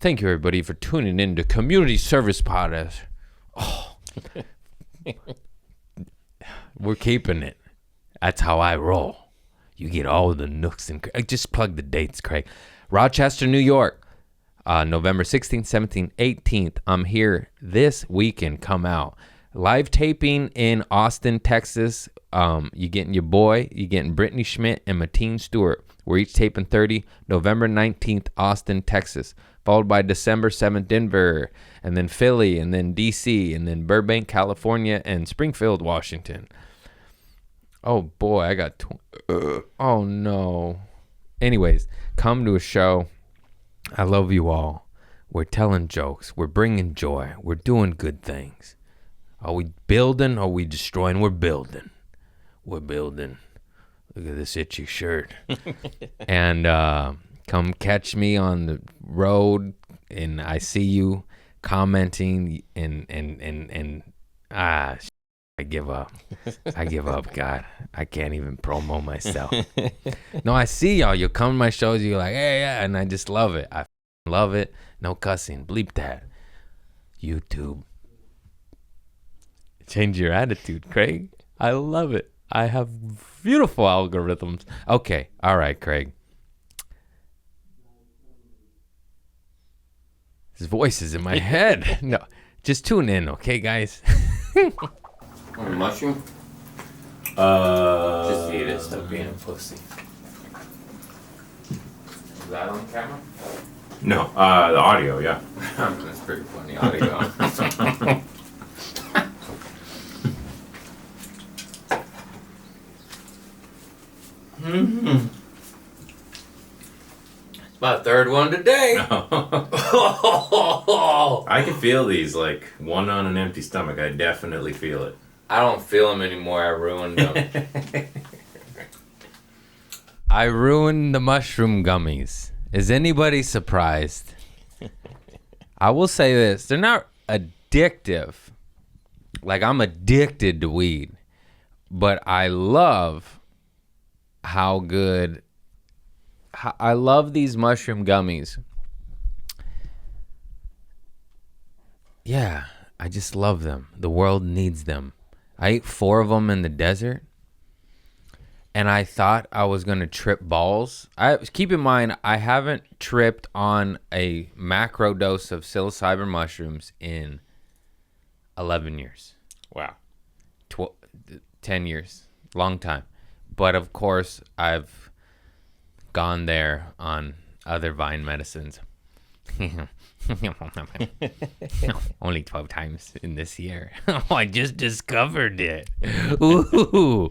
Thank you, everybody, for tuning in to Community Service Podcast. Oh, we're keeping it. That's how I roll. You get all the nooks and just plug the dates, Craig. Rochester, New York, November 16th, 17th, 18th. I'm here this weekend. Come out. Live taping in Austin, Texas. You getting your boy. You getting Brittany Schmidt and Mateen Stewart. We're each taping 30. November 19th, Austin, Texas. Followed by December 7th, Denver. And then Philly. And then DC. And then Burbank, California. And Springfield, Washington. Oh, boy. I got... oh, no. Anyways, come to a show. I love you all. We're telling jokes. We're bringing joy. We're doing good things. Are we building or are we destroying? We're building. We're building. Look at this itchy shirt. And come catch me on the road, and I see you commenting, and I give up. I give up, God. I can't even promo myself. No, I see y'all. You'll come to my shows, you're like, hey, yeah, and I just love it. I love it. No cussing. Bleep that. YouTube. Change your attitude, Craig. I love it. I have beautiful algorithms. Okay. All right, Craig. His voice is in my head. No, just tune in, okay, guys? Mushroom? Just eat it. Stop being a pussy. Is that on camera? No, the audio, yeah. That's pretty funny audio. Mm-hmm. It's my third one today. I can feel these, like, one on an empty stomach. I definitely feel it. I don't feel them anymore. I ruined them. I ruined the mushroom gummies. Is anybody surprised? I will say this. They're not addictive. Like, I'm addicted to weed. But I love how good... I love these mushroom gummies. Yeah, I just love them. The world needs them. I ate 4 of them in the desert, and I thought I was going to trip balls. Keep in mind, I haven't tripped on a macro dose of psilocybin mushrooms in 11 years. Wow. 10 years. Long time. But, of course, I've gone there on other vine medicines. Only 12 times in this year. I just discovered it. Ooh.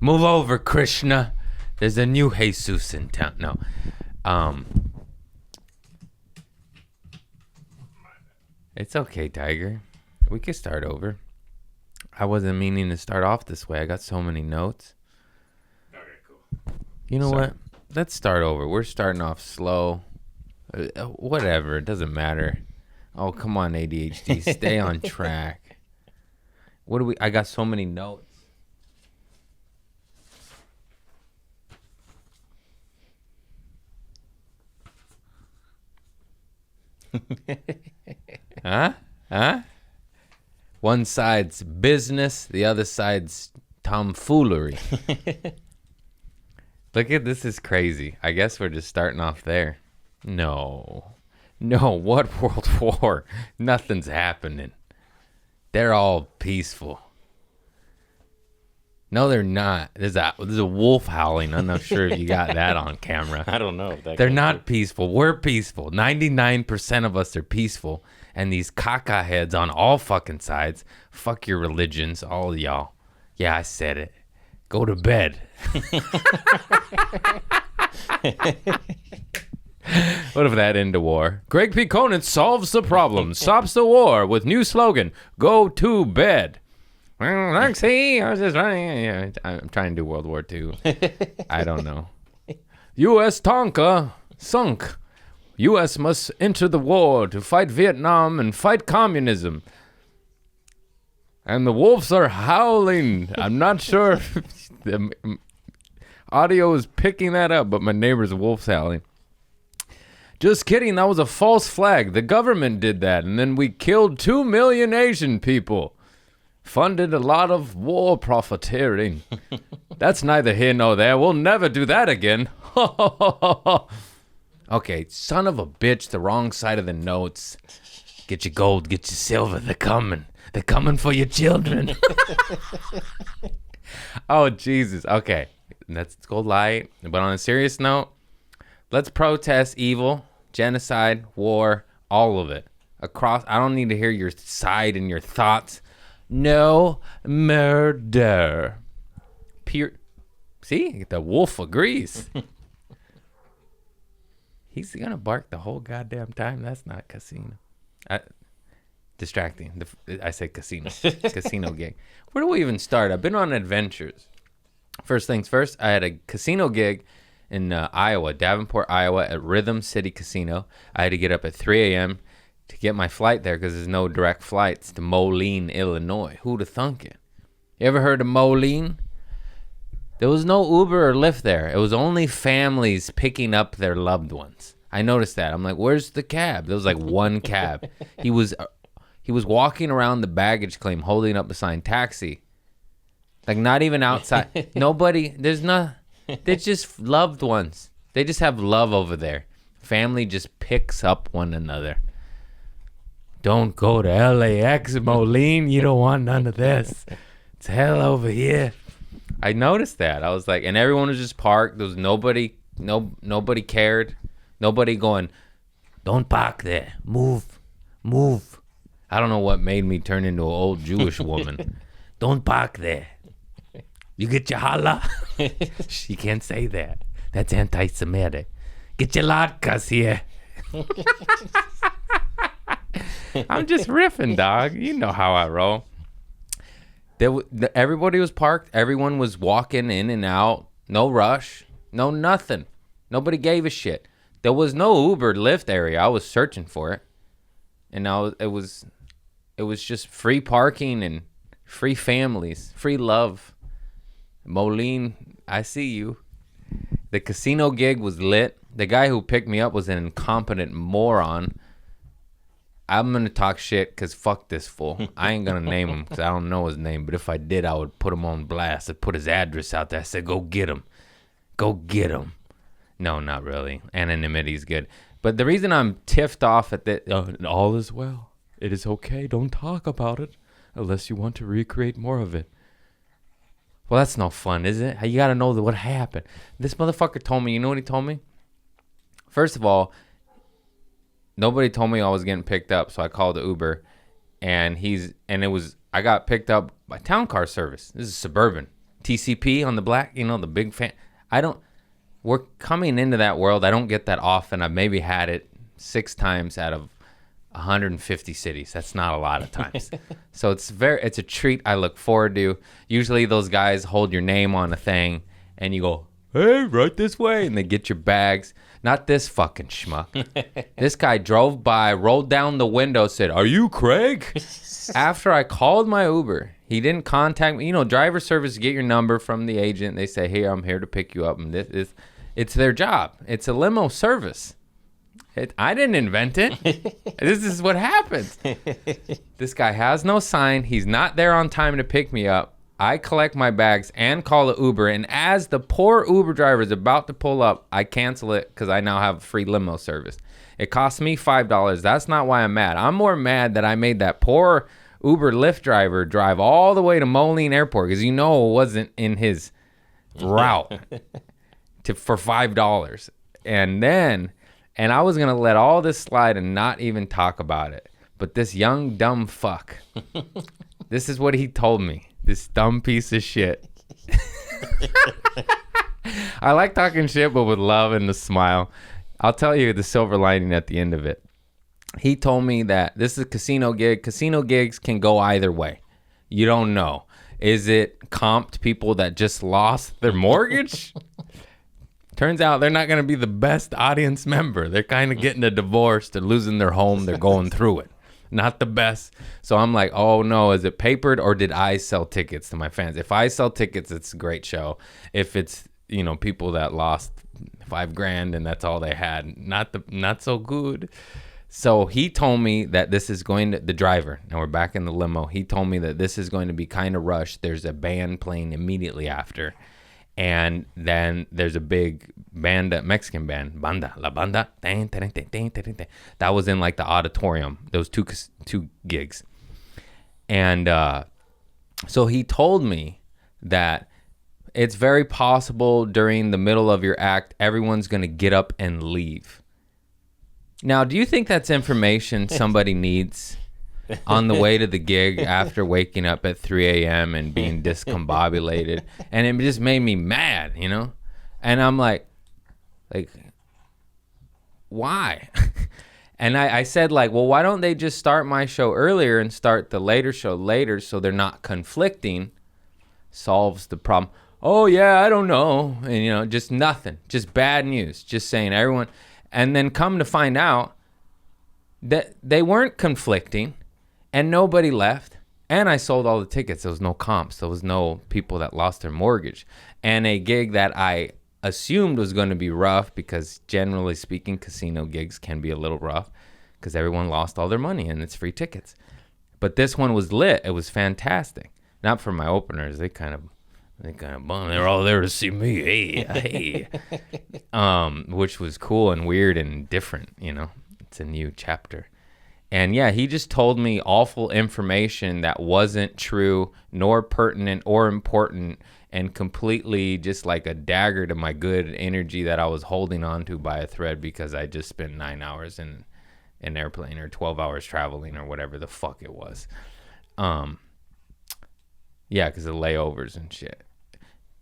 Move over, Krishna. There's a new Jesus in town. No. It's okay, Tiger. We could start over. I wasn't meaning to start off this way. I got so many notes. Okay, cool. You know what? Let's start over. We're starting off slow. Whatever. It doesn't matter. Oh, come on, ADHD. Stay on track. I got so many notes. Huh? One side's business, the other side's tomfoolery. Look at this, is crazy. I guess we're just starting off there. No, what World War? Nothing's happening. They're all peaceful. No, they're not. There's a wolf howling. I'm not sure if you got that on camera. I don't know. They're not peaceful. We're peaceful. 99% of us are peaceful. And these caca heads on all fucking sides. Fuck your religions, all of y'all. Yeah, I said it. Go to bed. What if that ended war? Greg P. Conant solves the problem, stops the war with new slogan, go to bed. Well, let's see. I was just running. Yeah, I'm trying to do World War II. I don't know. U.S. Tonka sunk. U.S. must enter the war to fight Vietnam and fight communism. And the wolves are howling. I'm not sure if the audio is picking that up, but my neighbor's wolf's howling. Just kidding. That was a false flag. The government did that. And then we killed 2 million Asian people. Funded a lot of war profiteering. That's neither here nor there. We'll never do that again. Okay, son of a bitch, the wrong side of the notes. Get your gold, get your silver. They're coming. They're coming for your children. Oh, Jesus. Okay, let's go light. But on a serious note, let's protest evil, genocide, war, all of it. Across. I don't need to hear your side and your thoughts. No murder. See, the wolf agrees. He's gonna bark the whole goddamn time. That's not casino. Distracting. I said casino. Casino gig. Where do we even start? I've been on adventures. First things first, I had a casino gig in Iowa, Davenport, Iowa, at Rhythm City Casino. I had to get up at 3 a.m. to get my flight there because there's no direct flights to Moline, Illinois. Who'd have thunk it? You ever heard of Moline? There was no Uber or Lyft there. It was only families picking up their loved ones. I noticed that. I'm like, where's the cab? There was like one cab. He was walking around the baggage claim holding up a sign, taxi. Like not even outside. Nobody, they're just loved ones. They just have love over there. Family just picks up one another. Don't go to LAX, Moline. You don't want none of this. It's hell over here. I noticed that. I was like, and everyone was just parked. There was nobody cared. Nobody going, don't park there. Move. I don't know what made me turn into an old Jewish woman. Don't park there. You get your challah? She can't say that. That's anti-Semitic. Get your latkes here. I'm just riffing, dog. You know how I roll. Everybody was parked. Everyone was walking in and out. No rush. No nothing. Nobody gave a shit. There was no Uber Lyft area. I was searching for it. And now it was just free parking and free families. Free love. Moline, I see you. The casino gig was lit. The guy who picked me up was an incompetent moron. I'm going to talk shit because fuck this fool. I ain't going to name him because I don't know his name. But if I did, I would put him on blast. I'd put his address out there. I said, go get him. Go get him. No, not really. Anonymity is good. But the reason I'm tiffed off at that, all is well. It is okay. Don't talk about it unless you want to recreate more of it. Well, that's no fun, is it? You got to know what happened. This motherfucker told me, you know what he told me? First of all, nobody told me I was getting picked up, so I called the Uber, I got picked up by Town Car Service. This is Suburban. TCP on the black, the big fan. We're coming into that world. I don't get that often. I've maybe had it 6 times out of 150 cities. That's not a lot of times. So it's a treat I look forward to. Usually those guys hold your name on a thing and you go, hey, right this way, and they get your bags. Not this fucking schmuck. This guy drove by, rolled down the window, said, are you Craig? After I called my Uber, he didn't contact me. Driver service, get your number from the agent. They say, hey, I'm here to pick you up. And it's their job. It's a limo service. I didn't invent it. This is what happens. This guy has no sign. He's not there on time to pick me up. I collect my bags and call the Uber. And as the poor Uber driver is about to pull up, I cancel it because I now have free limo service. It cost me $5. That's not why I'm mad. I'm more mad that I made that poor Uber Lyft driver drive all the way to Moline Airport because it wasn't in his route for $5. And I was going to let all this slide and not even talk about it. But this young, dumb fuck, this is what he told me. This dumb piece of shit. I like talking shit, but with love and a smile. I'll tell you the silver lining at the end of it. He told me that this is a casino gig. Casino gigs can go either way. You don't know. Is it comped people that just lost their mortgage? Turns out they're not going to be the best audience member. They're kind of getting a divorce. They're losing their home. They're going through it. Not the best. So I'm like, oh no, is it papered or did I sell tickets to my fans? If I sell tickets, it's a great show. If it's, people that lost $5,000 and that's all they had. Not so good. So he told me that this is the driver, now we're back in the limo. He told me that this is going to be kind of rushed. There's a band playing immediately after. And then there's a big Mexican band, La Banda. That was in like the auditorium. Those two gigs. And so he told me that it's very possible during the middle of your act, everyone's going to get up and leave. Now, do you think that's information somebody needs on the way to the gig after waking up at 3 a.m. and being discombobulated? And it just made me mad, you know? And I'm like, why? And I said, like, well, why don't they just start my show earlier and start the later show later so they're not conflicting? Solves the problem. Oh, yeah, I don't know. And, you know, just nothing. Just bad news. Just saying everyone. And then come to find out that they weren't conflicting and nobody left. And I sold all the tickets. There was no comps. There was no people that lost their mortgage. And a gig that I assumed was going to be rough, because generally speaking, casino gigs can be a little rough because everyone lost all their money and it's free tickets. But this one was lit. It was fantastic. Not for my openers. They kind of bummed. They're all there to see me. Hey. Which was cool and weird and different, you know. It's a new chapter. And yeah, he just told me awful information that wasn't true, nor pertinent or important, and completely just like a dagger to my good energy that I was holding on to by a thread because I just spent 9 hours in an airplane, or 12 hours traveling, or whatever the fuck it was. Yeah, because of layovers and shit.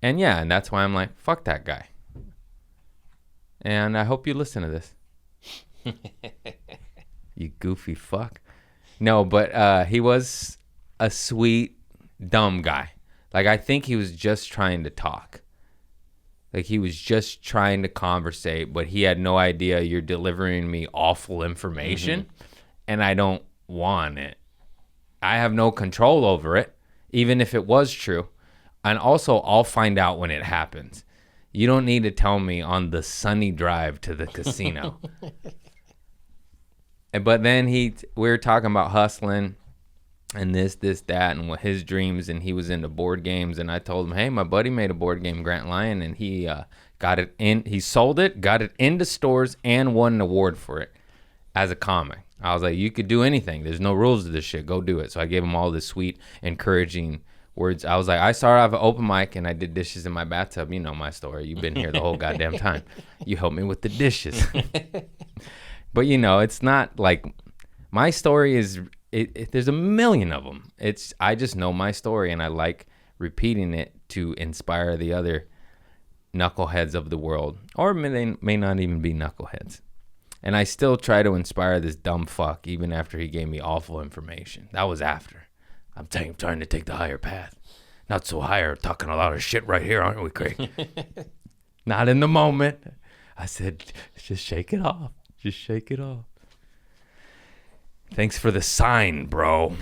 And yeah, and that's why I'm like, fuck that guy. And I hope you listen to this. You goofy fuck. No, but he was a sweet, dumb guy. Like, I think he was just trying to talk. Like, he was just trying to conversate, but he had no idea you're delivering me awful information, and I don't want it. I have no control over it, even if it was true. And also, I'll find out when it happens. You don't need to tell me on the sunny drive to the casino. But then we were talking about hustling and this, that, and what his dreams, and he was into board games. And I told him, hey, my buddy made a board game, Grant Lyon, and he got it in. He sold it, got it into stores, and won an award for it as a comic. I was like, you could do anything. There's no rules to this shit. Go do it. So I gave him all this sweet, encouraging words. I was like, I started off an open mic and I did dishes in my bathtub. You know my story. You've been here the whole goddamn time. You helped me with the dishes. But, you know, it's not like my story is, there's a million of them. I just know my story, and I like repeating it to inspire the other knuckleheads of the world. Or they may not even be knuckleheads. And I still try to inspire this dumb fuck, even after he gave me awful information. That was after. I'm trying to take the higher path. Not so higher, talking a lot of shit right here, aren't we, Craig? Not in the moment. I said, just shake it off. Just shake it off. Thanks for the sign, bro.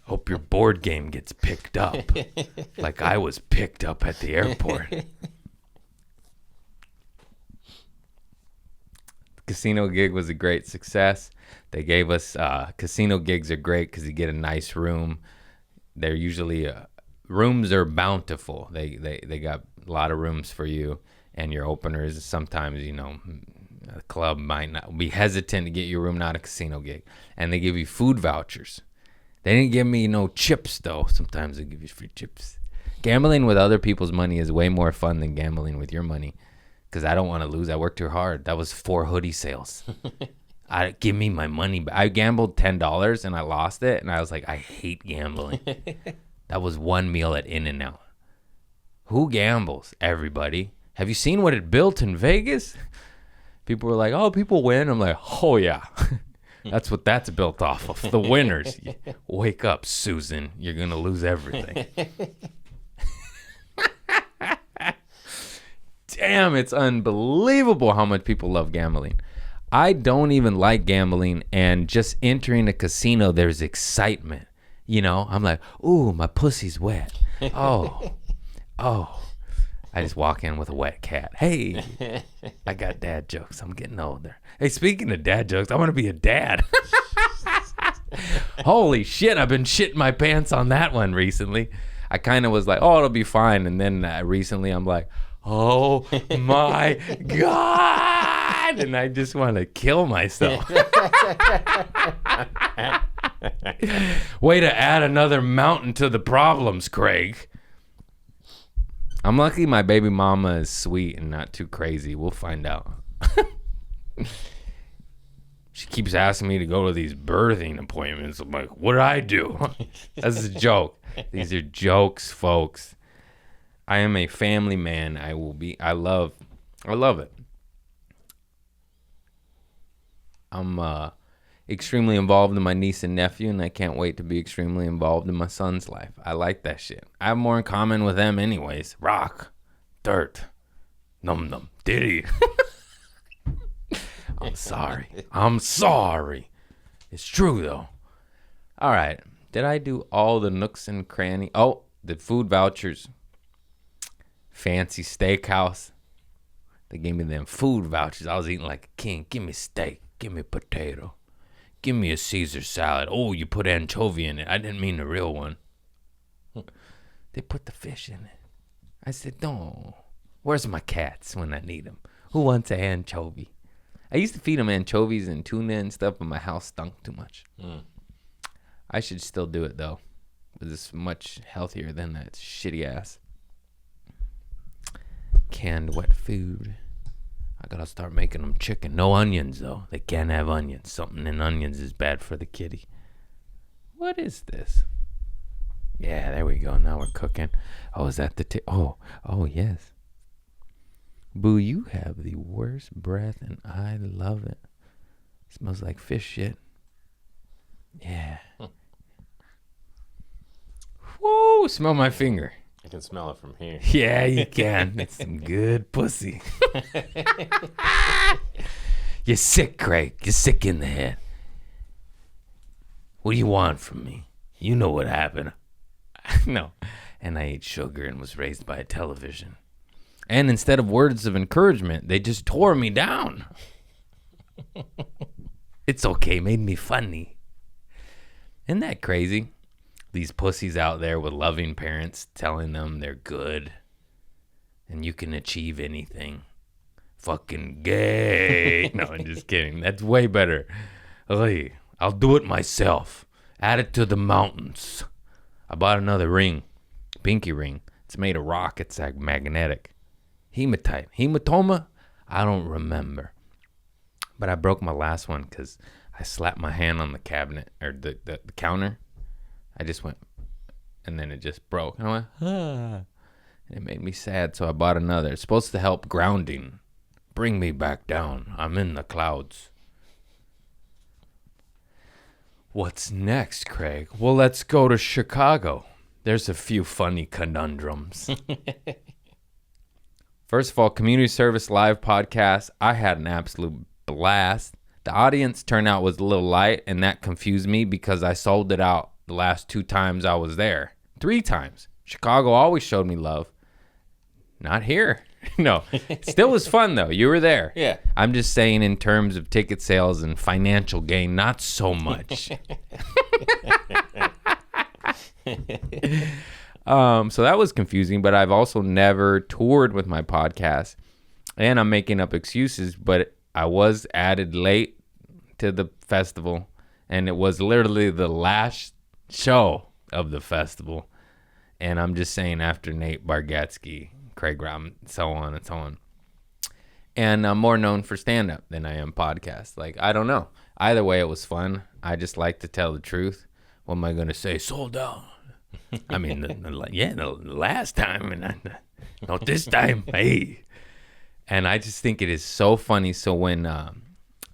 Hope your board game gets picked up. Like I was picked up at the airport. Casino gig was a great success. They gave us casino gigs are great because you get a nice room. They're usually rooms are bountiful. They got a lot of rooms for you and your openers. Sometimes, you know, a club might not be hesitant to get your room, not a casino gig, and they give you food vouchers. They didn't give me no chips though. Sometimes they give you free chips. Gambling with other people's money is way more fun than gambling with your money. Because I don't want to lose. I worked too hard. That was 4 hoodie sales. Give me my money back. I gambled $10 and I lost it. And I was like, I hate gambling. That was one meal at In-N-Out. Who gambles? Everybody. Have you seen what it built in Vegas? People were like, oh, people win. I'm like, oh, yeah. That's what that's built off of. The winners. Wake up, Susan. You're going to lose everything. Damn, it's unbelievable how much people love gambling. I don't even like gambling, and just entering a casino, there's excitement. You know, I'm like, ooh, my pussy's wet. Oh, I just walk in with a wet cat. Hey, I got dad jokes. I'm getting older. Hey, speaking of dad jokes, I want to be a dad. Holy shit, I've been shitting my pants on that one recently. I kind of was like, oh, it'll be fine. And then recently I'm like, oh my God. And I just want to kill myself. Way to add another mountain to the problems, Craig. I'm lucky my baby mama is sweet and not too crazy. We'll find out. She keeps asking me to go to these birthing appointments. I'm like, what did I do? That's a joke. These are jokes, folks. I am a family man. I love it. I'm extremely involved in my niece and nephew, and I can't wait to be extremely involved in my son's life. I like that shit. I have more in common with them anyways. Rock, dirt, num diddy. I'm sorry. It's true, though. All right. Did I do all the nooks and crannies? Oh, the food vouchers. Fancy steakhouse. They gave me them food vouchers. I was eating like a king. Give me steak. Give me potato. Give me a Caesar salad. Oh, you put anchovy in it. I didn't mean the real one. They put the fish in it. I said, no. Where's my cats when I need them? Who wants an anchovy? I used to feed them anchovies and tuna and stuff, but my house stunk too much. I should still do it, though. It's much healthier than that shitty ass canned wet food. I gotta start making them chicken. No onions, though. They can't have onions. Something in onions is bad for the kitty. What is this? Yeah, there we go. Now we're cooking. Oh, is that the oh, yes. Boo, you have the worst breath, and I love it. Smells like fish shit. Yeah. Whoa, smell my finger. I can smell it from here. Yeah, you can. It's some good pussy. You're sick, Craig. You're sick in the head. What do you want from me? You know what happened. No. And I ate sugar and was raised by a television. And instead of words of encouragement, they just tore me down. It's okay. Made me funny. Isn't that crazy? These pussies out there with loving parents telling them they're good and you can achieve anything. Fucking gay. No, I'm just kidding. That's way better. Hey, I'll do it myself. Add it to the mountains. I bought another ring. Pinky ring. It's made of rock. It's like magnetic. Hematite. Hematoma? I don't remember. But I broke my last one because I slapped my hand on the cabinet or the counter. I just went, and then it just broke. And I went, ah. And it made me sad, so I bought another. It's supposed to help grounding. Bring me back down. I'm in the clouds. What's next, Craig? Well, let's go to Chicago. There's a few funny conundrums. First of all, community service live podcast. I had an absolute blast. The audience turnout was a little light, and that confused me because I sold it out the last 2 times I was there. 3 times. Chicago always showed me love. Not here. No. It still was fun, though. You were there. Yeah. I'm just saying in terms of ticket sales and financial gain, not so much. So that was confusing, but I've also never toured with my podcast. And I'm making up excuses, but I was added late to the festival, and it was literally the last show of the festival. And I'm just saying after Nate Bargatze, Craig Robin, so on and so on. And I'm more known for stand-up than I am podcast. Like, I don't know. Either way, it was fun. I just like to tell the truth. What am I going to say? Sold out. I mean, the last time, and not this time. Hey. And I just think it is so funny. So when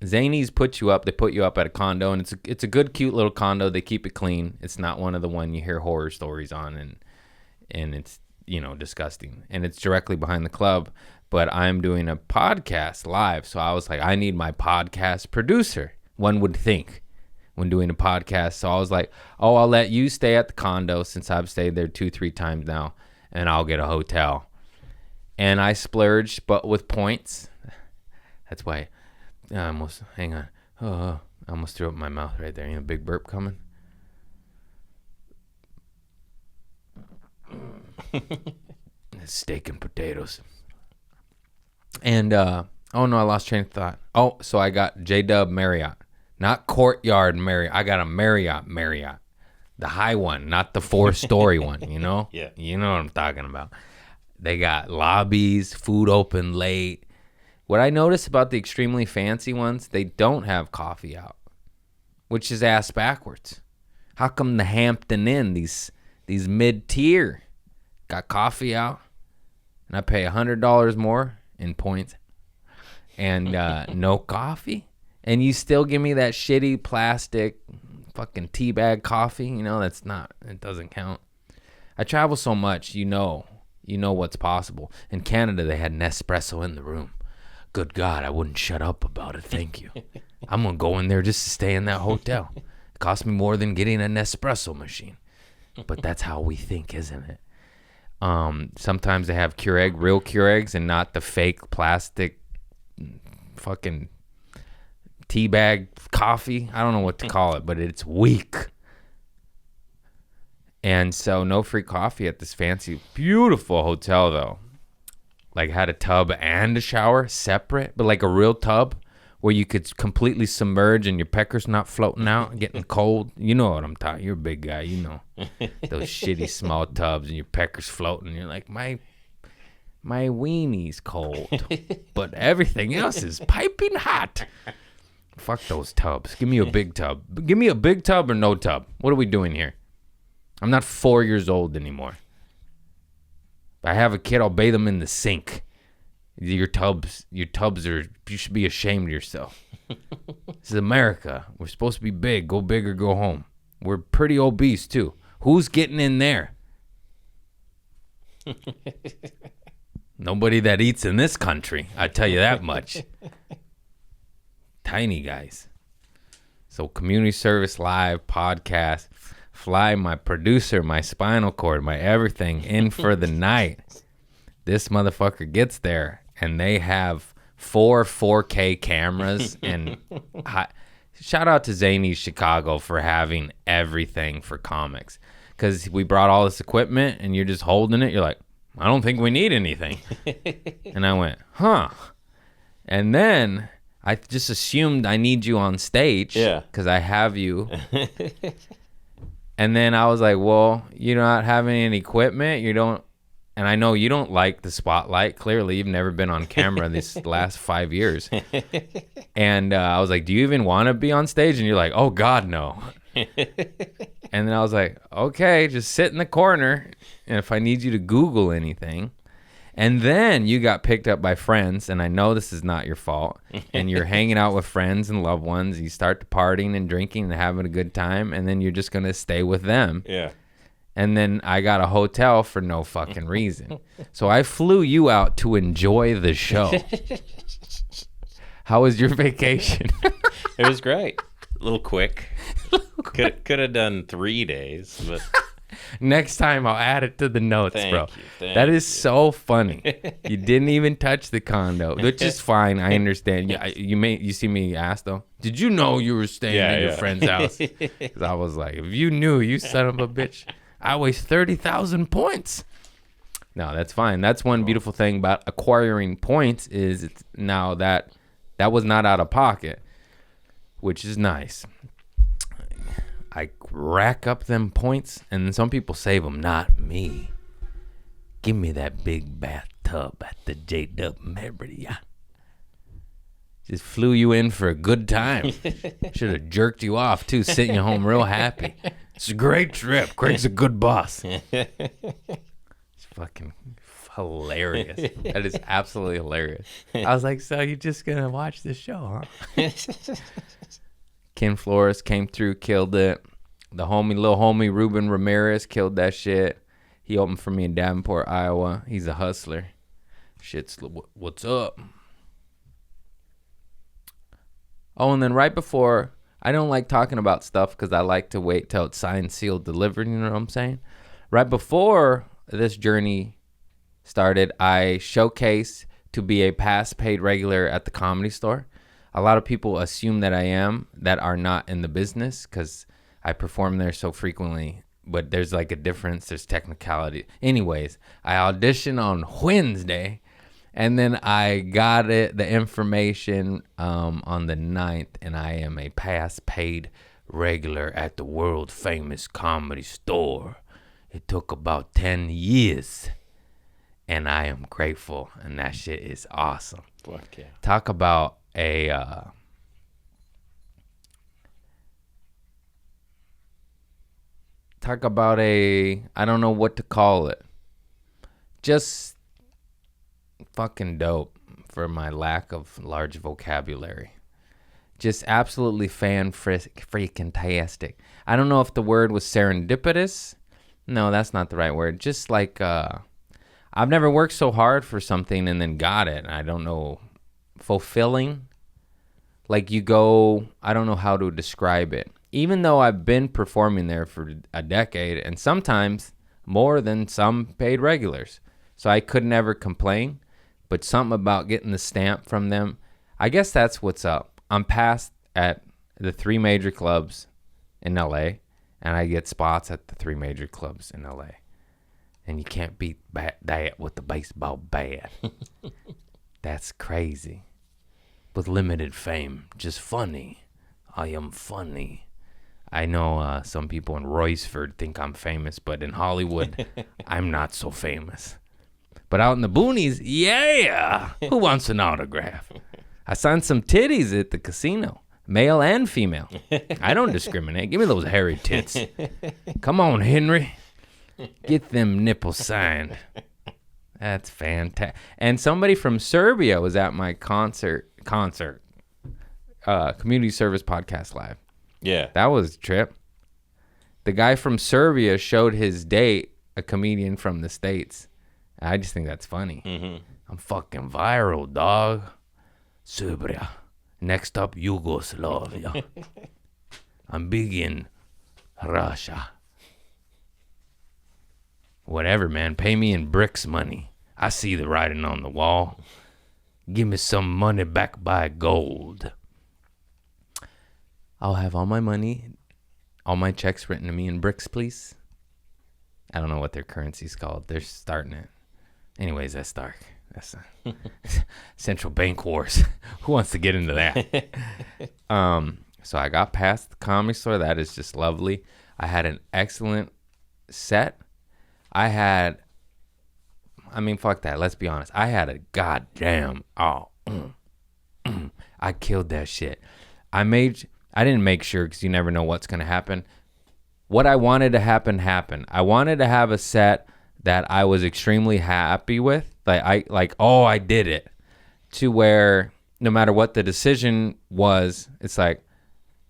Zanies put you up, they put you up at a condo, and it's a good, cute little condo. They keep it clean. It's not one of the one you hear horror stories on, and it's, disgusting. And it's directly behind the club. But I'm doing a podcast live, so I was like, I need my podcast producer. One would think when doing a podcast. So I was like, oh, I'll let you stay at the condo since I've stayed there 2-3 times now, and I'll get a hotel. and I splurged, but with points. That's why I almost, hang on. Oh, I almost threw up my mouth right there. You know, big burp coming. Steak and potatoes. And, oh no, I lost train of thought. Oh, so I got J-Dub Marriott. Not Courtyard Marriott. I got a Marriott. The high one, not the 4-story one, you know? Yeah. You know what I'm talking about. They got lobbies, food open late. What I noticed about the extremely fancy ones, they don't have coffee out, which is ass backwards. How come the Hampton Inn, these mid-tier, got coffee out, and I pay $100 more in points, and no coffee, and you still give me that shitty plastic fucking tea bag coffee? You know, it doesn't count. I travel so much, you know what's possible. In Canada, they had Nespresso in the room. Good God, I wouldn't shut up about it. Thank you. I'm going to go in there just to stay in that hotel. It cost me more than getting a Nespresso machine. But that's how we think, isn't it? Sometimes they have Keurig, real Keurigs, and not the fake plastic fucking tea bag coffee. I don't know what to call it, but it's weak. And so no free coffee at this fancy, beautiful hotel, though. Like, had a tub and a shower separate, but like a real tub where you could completely submerge and your peckers not floating out and getting cold. You know what I'm talking. You're a big guy, you know. Those shitty small tubs and your peckers floating. You're like, my weenie's cold, but everything else is piping hot. Fuck those tubs. Give me a big tub. Give me a big tub or no tub. What are we doing here? I'm not 4 years old anymore. If I have a kid, I'll bathe them in the sink. Your tubs are, you should be ashamed of yourself. This is America. We're supposed to be big. Go big or go home. We're pretty obese too. Who's getting in there? Nobody that eats in this country. I tell you that much. Tiny guys. So community service live podcast. Fly my producer, my spinal cord, my everything in for the night. This motherfucker gets there and they have 4K cameras and shout out to Zany's Chicago for having everything for comics, because we brought all this equipment and you're just holding it. You're like, I don't think we need anything. And I went, huh? And then I just assumed I need you on stage because I have you. And then I was like, well, you're not having any equipment. You don't. And I know you don't like the spotlight. Clearly, you've never been on camera these last 5 years. And I was like, do you even want to be on stage? And you're like, oh, God, no. And then I was like, okay, just sit in the corner. And if I need you to Google anything. And then you got picked up by friends. And I know this is not your fault. And you're hanging out with friends and loved ones. You start to partying and drinking and having a good time. And then you're just going to stay with them. Yeah. And then I got a hotel for no fucking reason. So I flew you out to enjoy the show. How was your vacation? It was great. A little quick. Could have done 3 days, but next time I'll add it to the notes, bro. Thank that is so funny. You didn't even touch the condo, which is fine. I understand. You see me ask though. Did you know you were staying at your friend's house? Because I was like, if you knew, you son of a bitch. I waste 30,000 points. No, that's fine. That's one beautiful thing about acquiring points is it's now that was not out of pocket, which is nice. I rack up them points, and then some people save them. Not me. Give me that big bathtub at the J-Dub Marriott. Just flew you in for a good time. Should have jerked you off, too, sent you home real happy. It's a great trip. Craig's a good boss. It's fucking hilarious. That is absolutely hilarious. I was like, so you're just going to watch this show, huh? Ken Flores came through, killed it. The little homie Ruben Ramirez killed that shit. He opened for me in Davenport, Iowa. He's a hustler. Shit's what's up? Oh, and then right before, I don't like talking about stuff because I like to wait till it's signed, sealed, delivered. You know what I'm saying? Right before this journey started. I showcase to be a past paid regular at the Comedy Store. A lot of people assume that I am, that are not in the business, because I perform there so frequently. But there's like a difference. There's technicality. Anyways, I auditioned on Wednesday, and then I got the information on the 9th, and I am a past paid regular at the world famous Comedy Store. It took about 10 years, and I am grateful, and that shit is awesome. Fuck yeah. Talk about I don't know what to call it. Just fucking dope for my lack of large vocabulary. Just absolutely freaking-tastic. I don't know if the word was serendipitous. No, that's not the right word. Just like, I've never worked so hard for something and then got it. I don't know. Fulfilling. Like you go, I don't know how to describe it. Even though I've been performing there for a decade and sometimes more than some paid regulars. So I could never complain. But something about getting the stamp from them, I guess that's what's up. I'm passed at the 3 major clubs in LA, and I get spots at the 3 major clubs in LA. And you can't beat that with the baseball bat. That's crazy. With limited fame, just funny. I am funny. I know some people in Royceford think I'm famous, but in Hollywood, I'm not so famous. But out in the boonies, yeah. Who wants an autograph? I signed some titties at the casino, male and female. I don't discriminate. Give me those hairy tits. Come on, Henry. Get them nipples signed. That's fantastic. And somebody from Serbia was at my concert, community service podcast live. Yeah. That was a trip. The guy from Serbia showed his date, a comedian from the States. I just think that's funny. Mm-hmm. I'm fucking viral, dog. Serbia. Next up, Yugoslavia. I'm big in Russia. Whatever, man. Pay me in bricks money. I see the writing on the wall. Give me some money back by gold. I'll have all my money, all my checks written to me in bricks, please. I don't know what their currency's called. They're starting it. Anyways, that's dark. That's central bank wars. Who wants to get into that? So I got past the Comedy Store. That is just lovely. I had an excellent set. Fuck that. Let's be honest. I had a goddamn, I killed that shit. I didn't make sure because you never know what's going to happen. What I wanted to happen, happened. I wanted to have a set that I was extremely happy with. I did it. To where no matter what the decision was, it's like,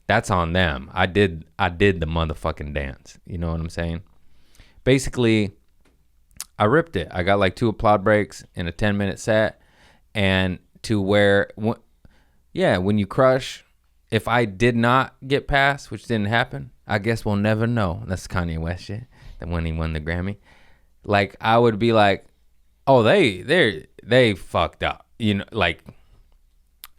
that's on them. I did the motherfucking dance. You know what I'm saying? Basically, I ripped it. I got like 2 applaud breaks in a 10-minute set. And to where, when you crush, if I did not get past, which didn't happen, I guess we'll never know. That's Kanye West shit. That when he won the Grammy. Like, I would be like, oh, they fucked up. You know, like,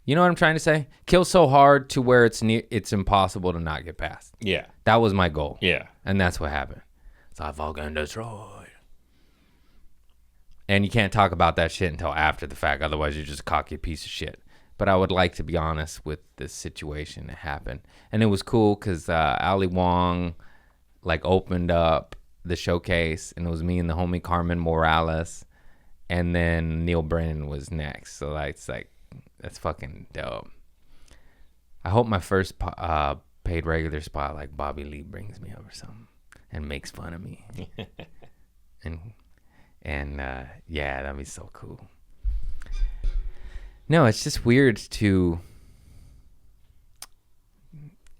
you know what I'm trying to say? Kill so hard to where it's impossible to not get past. Yeah. That was my goal. Yeah. And that's what happened. So I fucking destroyed. And you can't talk about that shit until after the fact. Otherwise, you're just a cocky piece of shit. But I would like to be honest with this situation that happened. And it was cool because Ali Wong, like, opened up the showcase. And it was me and the homie Carmen Morales. And then Neil Brennan was next. So, like, it's like, that's fucking dope. I hope my first paid regular spot, like Bobby Lee, brings me up or something and makes fun of me. and that'd be so cool. No, it's just weird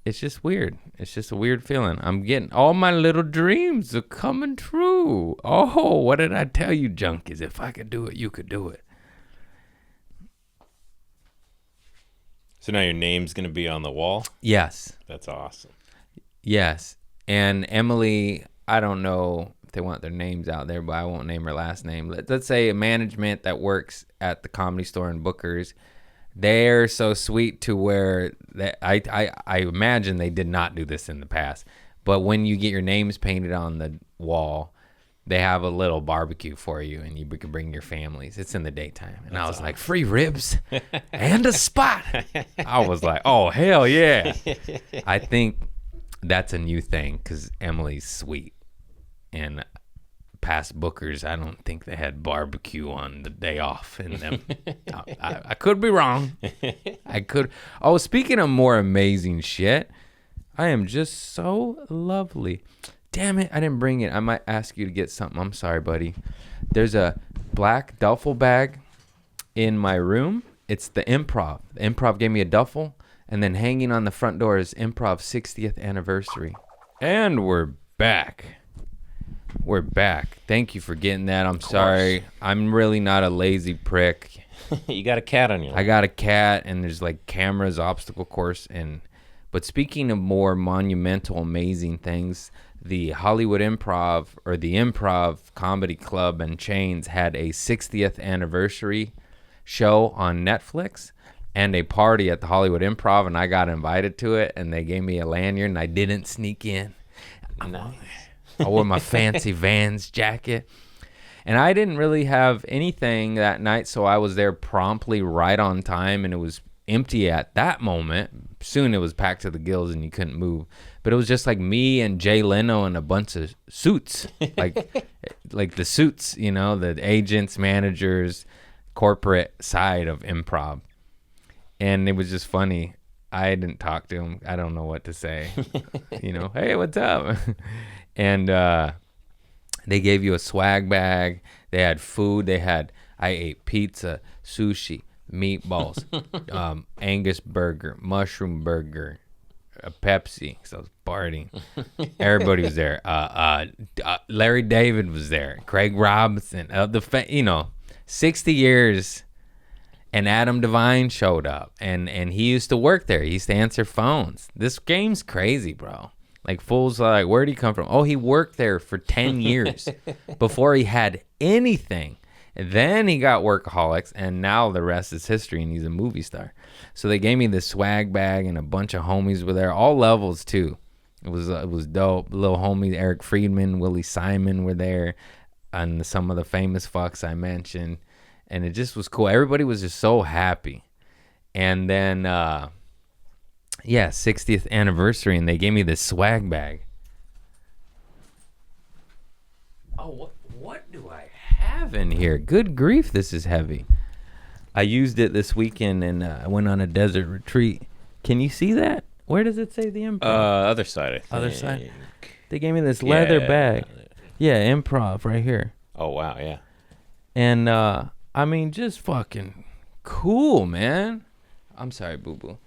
it's just weird. It's just a weird feeling. I'm getting, all my little dreams are coming true. Oh, what did I tell you, junkies? If I could do it, you could do it. So now your name's going to be on the wall? Yes. That's awesome. Yes. And Emily, I don't know, they want their names out there, but I won't name her last name. Let's say a management that works at the Comedy Store in Booker's. They're so sweet to where I imagine they did not do this in the past. But when you get your names painted on the wall, they have a little barbecue for you, and you can bring your families. It's in the daytime. And I was like, free ribs and a spot. I was like, oh, hell yeah. I think that's a new thing because Emily's sweet. And past Bookers, I don't think they had barbecue on the day off in them. I could be wrong. I could. Oh, speaking of more amazing shit, I am just so lovely. Damn it, I didn't bring it. I might ask you to get something. I'm sorry, buddy. There's a black duffel bag in my room. It's the Improv. The Improv gave me a duffel, and then hanging on the front door is Improv's 60th anniversary. And we're back. We're back. Thank you for getting that. I'm sorry. I'm really not a lazy prick. You got a cat on your lap. I got a cat, and there's like cameras, obstacle course, but speaking of more monumental, amazing things, the Hollywood Improv or the Improv Comedy Club and Chains had a 60th anniversary show on Netflix and a party at the Hollywood Improv, and I got invited to it, and they gave me a lanyard, and I didn't sneak in. Nice. I wore my fancy Vans jacket, and I didn't really have anything that night, so I was there promptly right on time, and it was empty at that moment. Soon it was packed to the gills, and you couldn't move. But it was just like me and Jay Leno and a bunch of suits, like the suits, you know, the agents, managers, corporate side of Improv. And it was just funny. I didn't talk to him. I don't know what to say. You know, hey, what's up? And they gave you a swag bag. They had food. I ate pizza, sushi, meatballs, Angus burger, mushroom burger, a Pepsi, because I was partying. Everybody was there. Larry David was there. Craig Robinson. 60 years. And Adam Devine showed up. And he used to work there. He used to answer phones. This game's crazy, bro. Like, fools are like, where'd he come from? Oh, he worked there for 10 years before he had anything. And then he got Workaholics, and now the rest is history, and he's a movie star. So they gave me this swag bag, and a bunch of homies were there, all levels, too. It was dope. Little homies, Eric Friedman, Willie Simon were there, and some of the famous fucks I mentioned. And it just was cool. Everybody was just so happy. And then... 60th anniversary, and they gave me this swag bag. Oh, what do I have in here? Good grief, this is heavy. I used it this weekend, and I went on a desert retreat. Can you see that? Where does it say the Improv? Other side, I think. Other side. They gave me this leather bag. Yeah, Improv right here. Oh, wow, yeah. And, I mean, just fucking cool, man. I'm sorry, boo-boo.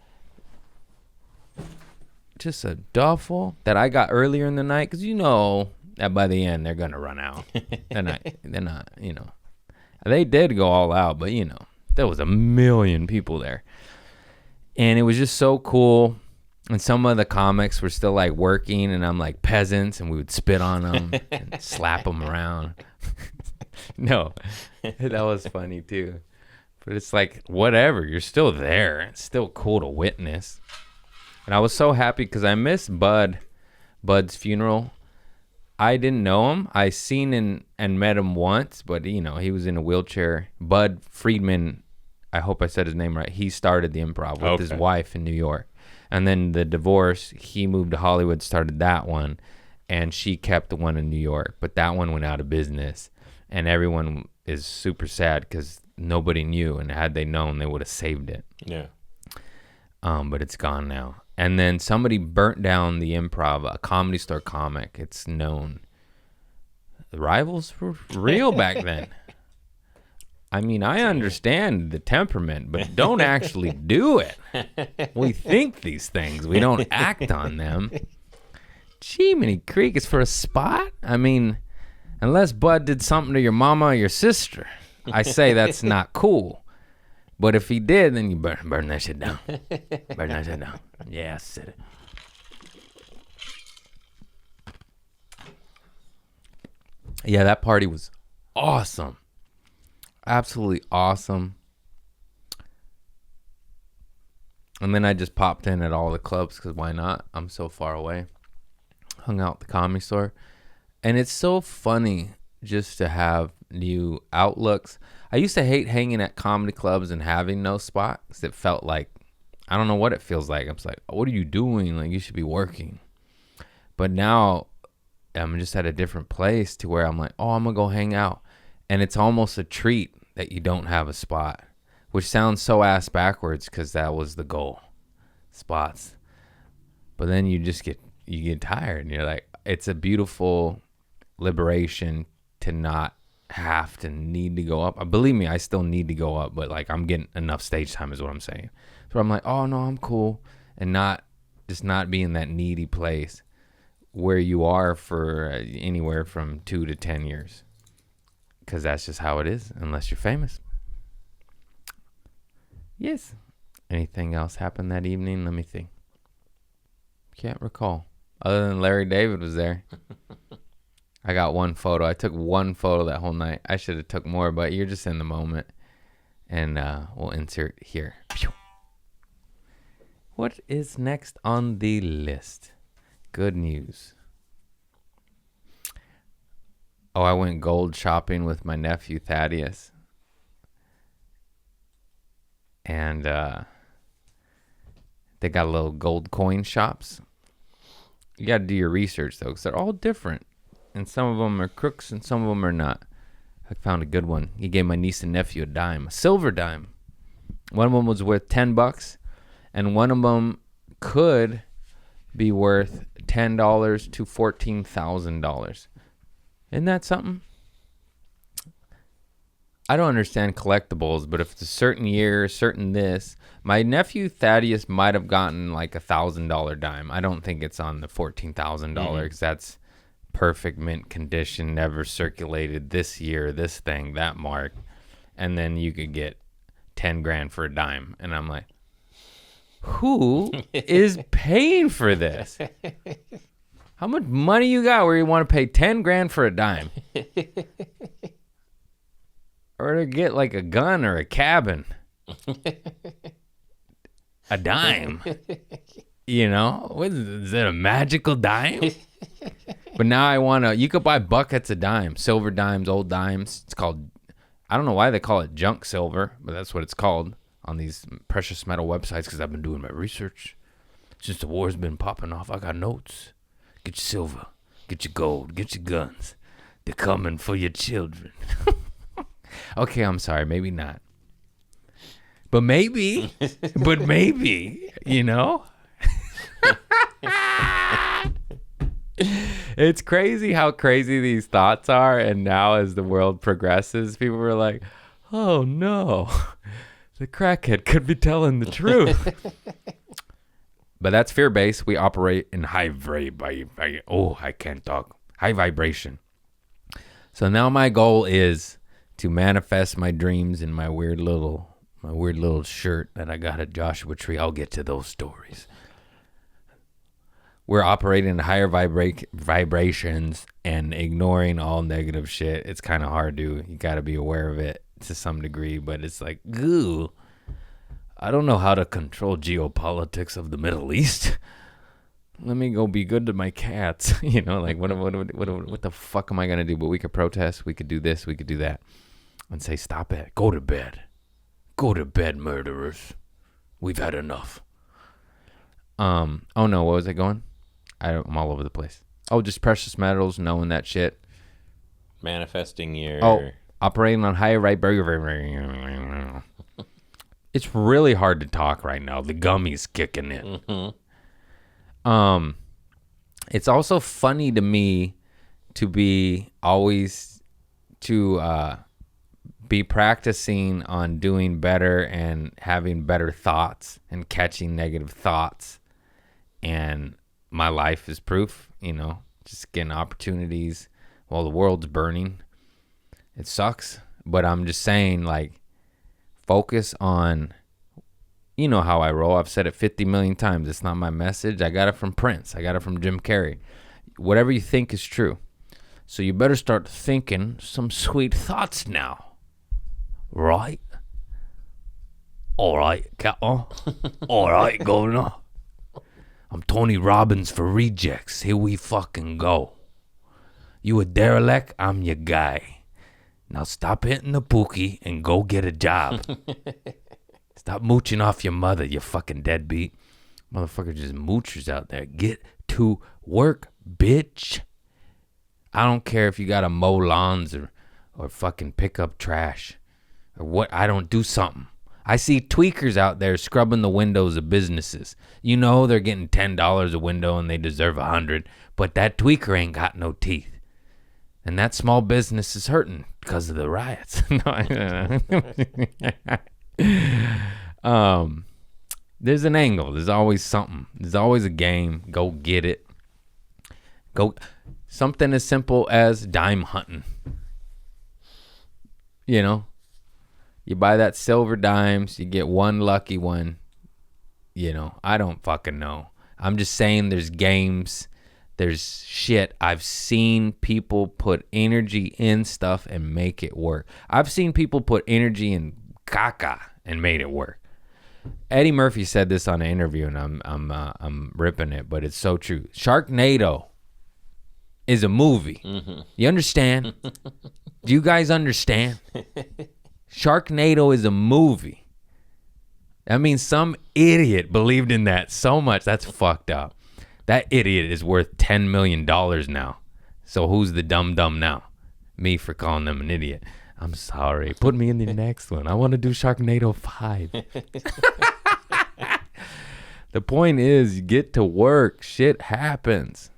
Just a duffel that I got earlier in the night, because you know that by the end they're gonna run out. They're not, you know. They did go all out, but you know, there was 1 million people there. And it was just so cool. And some of the comics were still like working, and I'm like peasants, and we would spit on them and slap them around. No, that was funny too. But it's like, whatever, you're still there. It's still cool to witness. And I was so happy because I missed Bud's funeral. I didn't know him. I seen and met him once, but, you know, he was in a wheelchair. Bud Friedman, I hope I said his name right. He started the Improv with his wife in New York. And then the divorce, he moved to Hollywood, started that one, and she kept the one in New York. But that one went out of business, and everyone is super sad because nobody knew, and had they known, they would have saved it. Yeah. But it's gone now. And then somebody burnt down the Improv, a Comedy Store comic. It's known. The rivals were real back then. I mean, I understand the temperament, but don't actually do it. We think these things. We don't act on them. Jiminy Creek is for a spot? I mean, unless Bud did something to your mama or your sister, I say that's not cool. But if he did, then you burn that shit down. Burn that shit down. Yeah, I said it. Yeah, that party was awesome. Absolutely awesome. And then I just popped in at all the clubs because why not? I'm so far away. Hung out at the Comedy Store. And it's so funny just to have new outlooks. I used to hate hanging at comedy clubs and having no spot because it felt like, I don't know what it feels like. I'm just like, what are you doing? Like, you should be working. But now I'm just at a different place to where I'm like, oh, I'm going to go hang out. And it's almost a treat that you don't have a spot, which sounds so ass backwards because that was the goal, spots. But then you get tired and you're like, it's a beautiful liberation to not have to need to go up. Believe me, I still need to go up, but like I'm getting enough stage time is what I'm saying. So I'm like, oh no, I'm cool. And not be in that needy place where you are for anywhere from 2 to 10 years. Because that's just how it is, unless you're famous. Yes. Anything else happened that evening? Let me think. Can't recall. Other than Larry David was there. I got one photo. I took one photo that whole night. I should have took more, but you're just in the moment. And we'll insert here. What is next on the list? Good news. Oh, I went gold shopping with my nephew Thaddeus. And they got little gold coin shops. You got to do your research, though, because they're all different. And some of them are crooks and some of them are not. I found a good one. He gave my niece and nephew a dime, a silver dime. One of them was worth $10, and one of them could be worth $10 to $14,000. Isn't that something? I don't understand collectibles, but if it's a certain year, certain this, my nephew Thaddeus might have gotten like $1,000 dime. I don't think it's on the $14,000 because that's perfect mint condition, never circulated this year, this thing, that mark. And then you could get 10 grand for a dime. And I'm like, who is paying for this? How much money you got where you want to pay 10 grand for a dime? Or to get like a gun or a cabin. A dime. You know? Is it a magical dime? But now I want to, you could buy buckets of dimes, silver dimes, old dimes. It's called, I don't know why they call it junk silver, but that's what it's called on these precious metal websites because I've been doing my research. Since the war's been popping off, I got notes. Get your silver, get your gold, get your guns. They're coming for your children. Okay, I'm sorry, maybe not. But maybe, you know? It's crazy how crazy these thoughts are. And now as the world progresses, people are like, oh no, the crackhead could be telling the truth. But that's fear-based. We operate in high vibration. So now my goal is to manifest my dreams in my weird little shirt that I got at Joshua Tree. I'll get to those stories. We're operating in higher vibrations and ignoring all negative shit. It's kind of hard to. You got to be aware of it to some degree, but it's like, goo. I don't know how to control geopolitics of the Middle East. Let me go be good to my cats. You know, like what the fuck am I gonna do? But we could protest. We could do this. We could do that, and say, stop it. Go to bed. Go to bed, murderers. We've had enough. Oh no, what was I going? I'm all over the place. Oh, just precious metals, knowing that shit. Manifesting your... Oh, operating on higher vibration. It's really hard to talk right now. The gummy's kicking in. Mm-hmm. It's also funny to me to be always to be practicing on doing better and having better thoughts and catching negative thoughts. And my life is proof, you know, just getting opportunities while the world's burning. It sucks, but I'm just saying, like, focus on, you know how I roll. I've said it 50 million times. It's not my message. I got it from Prince. I got it from Jim Carrey. Whatever you think is true. So you better start thinking some sweet thoughts now. Right? All right, Captain. All right, Governor. I'm Tony Robbins for rejects. Here we fucking go. You a derelict? I'm your guy. Now stop hitting the pookie and go get a job. Stop mooching off your mother, you fucking deadbeat. Motherfucker just moochers out there. Get to work, bitch. I don't care if you gotta mow lawns or fucking pick up trash or what. I don't do something. I see tweakers out there scrubbing the windows of businesses. You know they're getting $10 a window and they deserve $100, but that tweaker ain't got no teeth. And that small business is hurting because of the riots. There's an angle. There's always something. There's always a game. Go get it. Go. Something as simple as dime hunting. You know? You buy that silver dimes, you get one lucky one. You know, I don't fucking know. I'm just saying there's games, there's shit. I've seen people put energy in stuff and make it work. I've seen people put energy in caca and made it work. Eddie Murphy said this on an interview, and I'm ripping it, but it's so true. Sharknado is a movie. Mm-hmm. You understand? Do you guys understand? Sharknado is a movie. That means some idiot believed in that so much. That's fucked up. That idiot is worth $10 million now. So who's the dumb now? Me for calling them an idiot. I'm sorry. Put me in the next one. I want to do Sharknado 5. The point is, you get to work. Shit happens.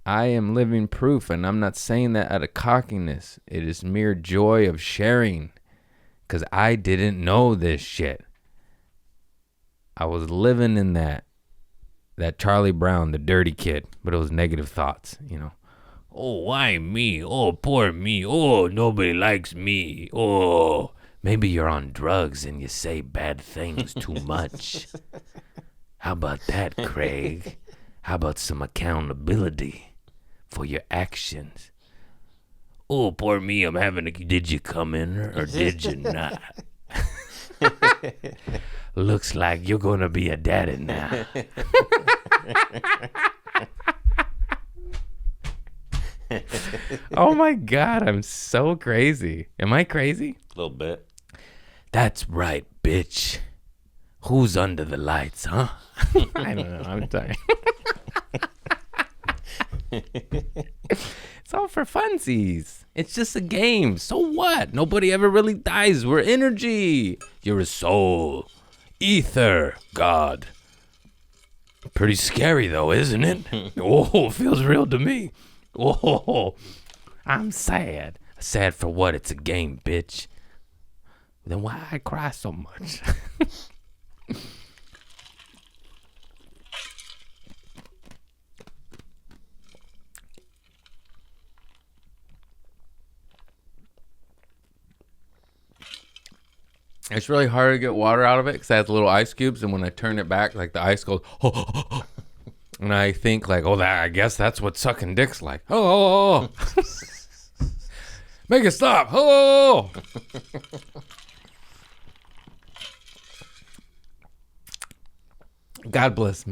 I am living proof, and I'm not saying that out of cockiness. It is mere joy of sharing, because I didn't know this shit. I was living in that Charlie Brown, the dirty kid, but it was negative thoughts, you know. Oh, why me? Oh, poor me. Oh, nobody likes me. Oh, maybe you're on drugs and you say bad things too much. How about that, Craig? How about some accountability for your actions? Oh, poor me, I'm having a... Did you come in or did you not? Looks like you're going to be a daddy now. Oh my God, I'm so crazy. Am I crazy? A little bit. That's right, bitch. Who's under the lights, huh? I don't know. I'm sorry. It's all for funsies. It's just a game. So what? Nobody ever really dies. We're energy. You're a soul. Ether. God. Pretty scary, though, isn't it? Oh, it feels real to me. Oh, I'm sad. Sad for what? It's a game, bitch. Then why I cry so much? It's really hard to get water out of it because it has little ice cubes, and when I turn it back, like the ice goes, and I think like, oh, I guess that's what sucking dick's like. Oh, make it stop. Oh. God bless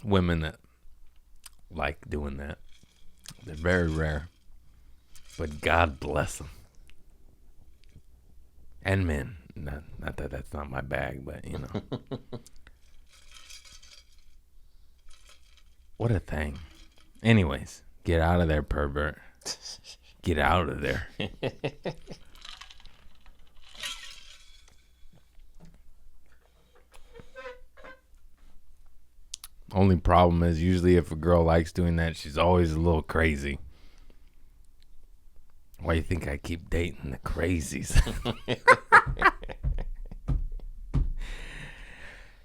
women that like doing that. They're very rare, but God bless them. And men. Not that that's not my bag, but you know. What a thing. Anyways, get out of there, pervert. Get out of there. Only problem is usually if a girl likes doing that, she's always a little crazy. Why you think I keep dating the crazies?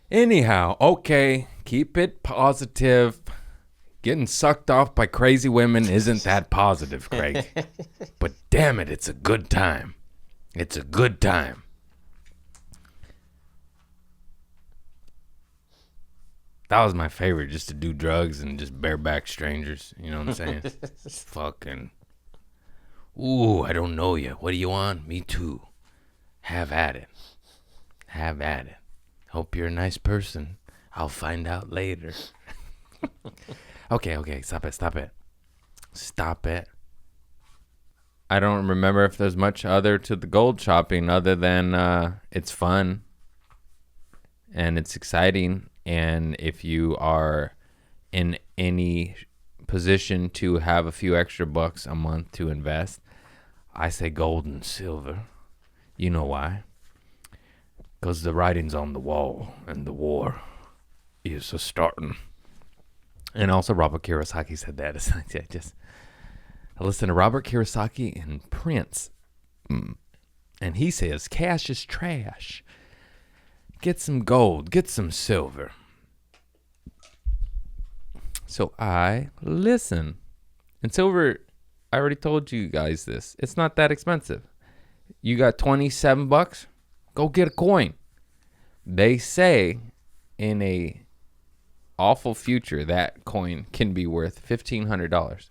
Anyhow, okay, keep it positive. Getting sucked off by crazy women isn't that positive, Craig. But damn it, it's a good time. It's a good time. That was my favorite, just to do drugs and just bareback strangers. You know what I'm saying? Fucking. Ooh, I don't know you. What do you want? Me too. Have at it. Have at it. Hope you're a nice person. I'll find out later. Okay. Stop it. I don't remember if there's much other to the gold shopping other than it's fun and it's exciting. And if you are in any position to have a few extra bucks a month to invest, I say gold and silver. You know why? Because the writing's on the wall and the war is a starting. And also Robert Kiyosaki said that. I listen to Robert Kiyosaki and Prince. And he says, cash is trash. Get some gold. Get some silver. So I listen. And silver, I already told you guys this. It's not that expensive. You got $27? Go get a coin. They say in a awful future that coin can be worth $1,500.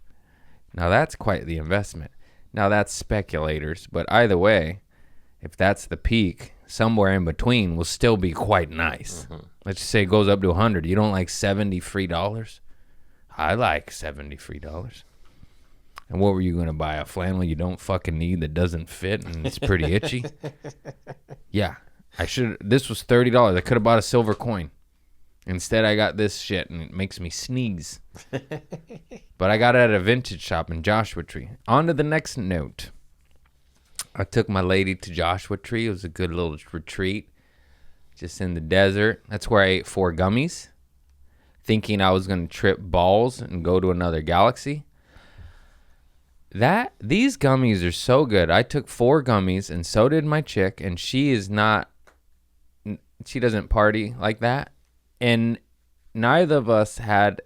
Now that's quite the investment. Now that's speculators, but either way, if that's the peak, somewhere in between will still be quite nice. Let's just say it goes up to 100. You don't like 70 free dollars? I like 70 free dollars. And what were you going to buy? A flannel you don't fucking need that doesn't fit and it's pretty itchy? Yeah. This was $30. I could have bought a silver coin. Instead, I got this shit and it makes me sneeze. But I got it at a vintage shop in Joshua Tree. On to the next note. I took my lady to Joshua Tree. It was a good little retreat. Just in the desert. That's where I ate 4 gummies. Thinking I was going to trip balls and go to another galaxy. These gummies are so good. I took 4 gummies and so did my chick. And she doesn't party like that. And neither of us had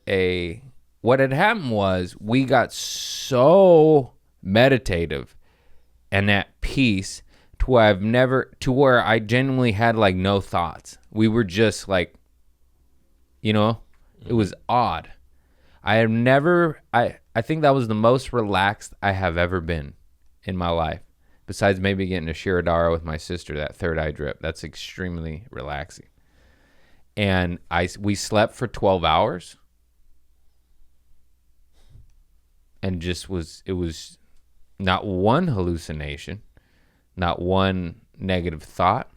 what had happened was we got so meditative and at peace to where I genuinely had like no thoughts. We were just like, it was odd. I think that was the most relaxed I have ever been in my life. Besides maybe getting a Shirodara with my sister, that third eye drip. That's extremely relaxing. And we slept for 12 hours. And it was not one hallucination, not one negative thought.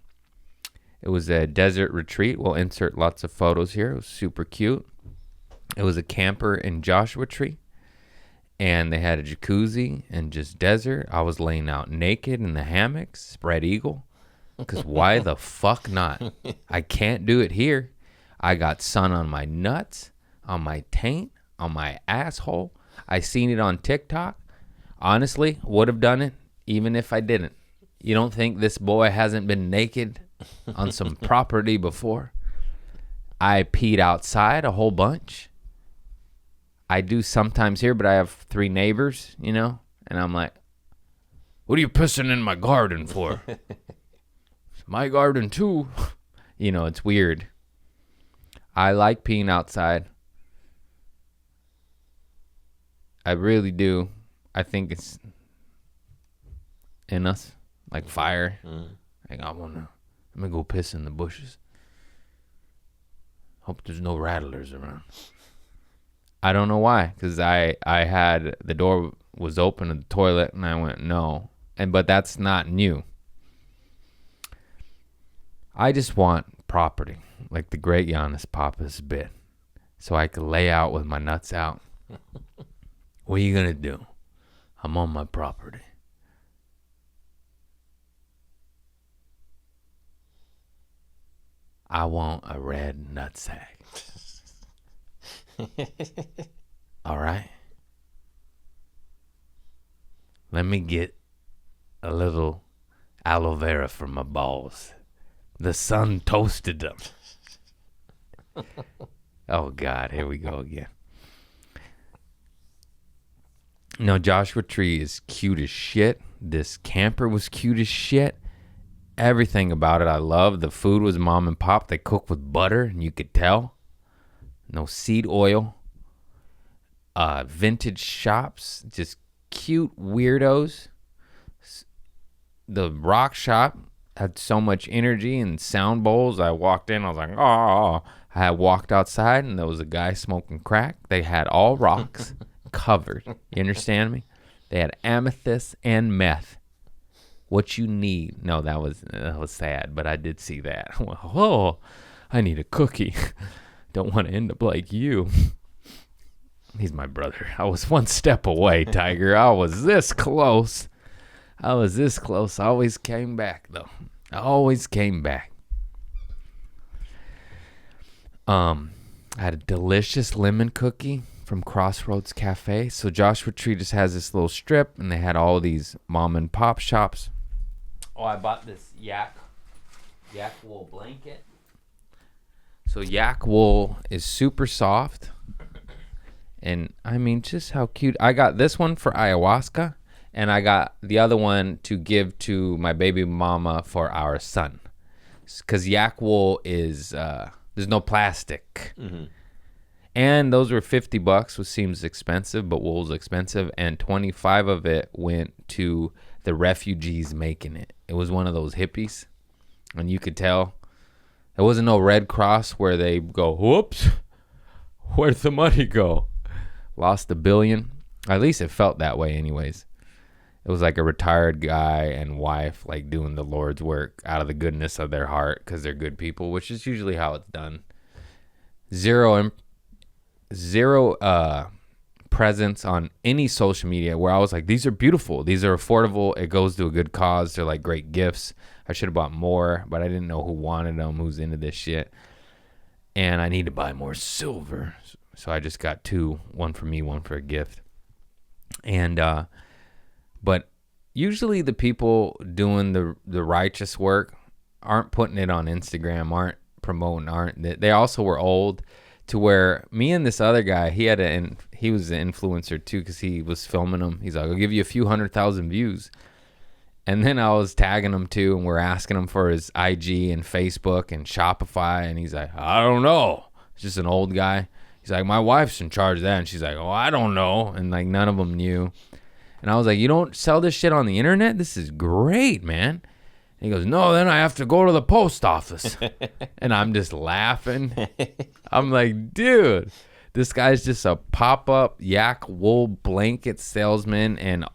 It was a desert retreat. We'll insert lots of photos here. It was super cute. It was a camper in Joshua Tree. And they had a jacuzzi and just desert. I was laying out naked in the hammocks, spread eagle. Because why the fuck not? I can't do it here. I got sun on my nuts, on my taint, on my asshole. I seen it on TikTok. Honestly, would have done it even if I didn't. You don't think this boy hasn't been naked on some property before? I peed outside a whole bunch. I do sometimes here, but I have 3 neighbors, and I'm like, what are you pissing in my garden for? It's my garden too. It's weird. I like peeing outside. I really do. I think it's in us, like fire. Like I'm gonna go piss in the bushes. Hope there's no rattlers around. I don't know why, because I had the door was open to the toilet and I went no, but that's not new. I just want property, like the great Giannis Papas bit, so I could lay out with my nuts out. What are you gonna do? I'm on my property. I want a red nutsack. All right. Let me get a little aloe vera for my balls. The sun toasted them. Oh, God. Here we go again. No, Joshua Tree is cute as shit. This camper was cute as shit. Everything about it I love. The food was mom and pop. They cook with butter, and you could tell. no seed oil, vintage shops, just cute weirdos. The rock shop had so much energy and sound bowls. I walked in, I was like, oh. I walked outside, and there was a guy smoking crack. They had all rocks covered. You understand me? They had amethyst and meth. What you need. No, that was sad, but I did see that. Oh, I need a cookie. Don't want to end up like you. He's my brother. I was one step away, Tiger. I was this close. I always came back, though. I always came back. I had a delicious lemon cookie from Crossroads Cafe. So Joshua Tree just has this little strip, and they had all these mom and pop shops. Oh, I bought this yak wool blanket. So yak wool is super soft. And I mean, just how cute. I got this one for ayahuasca, and I got the other one to give to my baby mama for our son. Because yak wool is, there's no plastic. Mm-hmm. And those were $50, which seems expensive, but wool's expensive. And 25 of it went to the refugees making it. It was one of those hippies. And you could tell. There wasn't no Red Cross where they go, whoops, where'd the money go? Lost $1 billion. At least it felt that way anyways. It was like a retired guy and wife like doing the Lord's work out of the goodness of their heart because they're good people, which is usually how it's done. Zero presence on any social media where I was like, these are beautiful. These are affordable. It goes to a good cause. They're like great gifts. I should have bought more, but I didn't know who wanted them, who's into this shit. And I need to buy more silver. So I just got 2, one for me, one for a gift. And, but usually the people doing the righteous work aren't putting it on Instagram, aren't promoting, they also were old to where me and this other guy, he was an influencer too because he was filming them. He's like, I'll give you a few 100,000 views. And then I was tagging him too, and we're asking him for his IG and Facebook and Shopify, and he's like, I don't know. It's just an old guy. He's like, my wife's in charge of that, and she's like, oh, I don't know, and like none of them knew. And I was like, you don't sell this shit on the internet? This is great, man. And he goes, no, then I have to go to the post office. And I'm just laughing. I'm like, dude, this guy's just a pop-up yak wool blanket salesman, and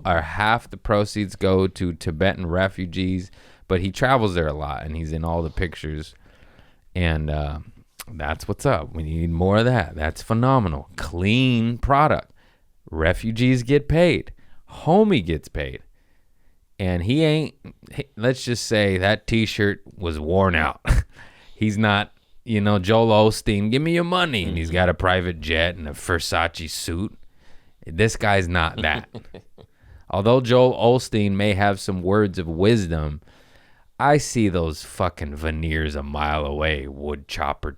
half the proceeds go to Tibetan refugees. But he travels there a lot, and he's in all the pictures. And that's what's up. We need more of that. That's phenomenal. Clean product. Refugees get paid. Homie gets paid. And let's just say that T-shirt was worn out. He's not, Joel Osteen, give me your money. And he's got a private jet and a Versace suit. This guy's not that. Although Joel Osteen may have some words of wisdom, I see those fucking veneers a mile away, wood chopper,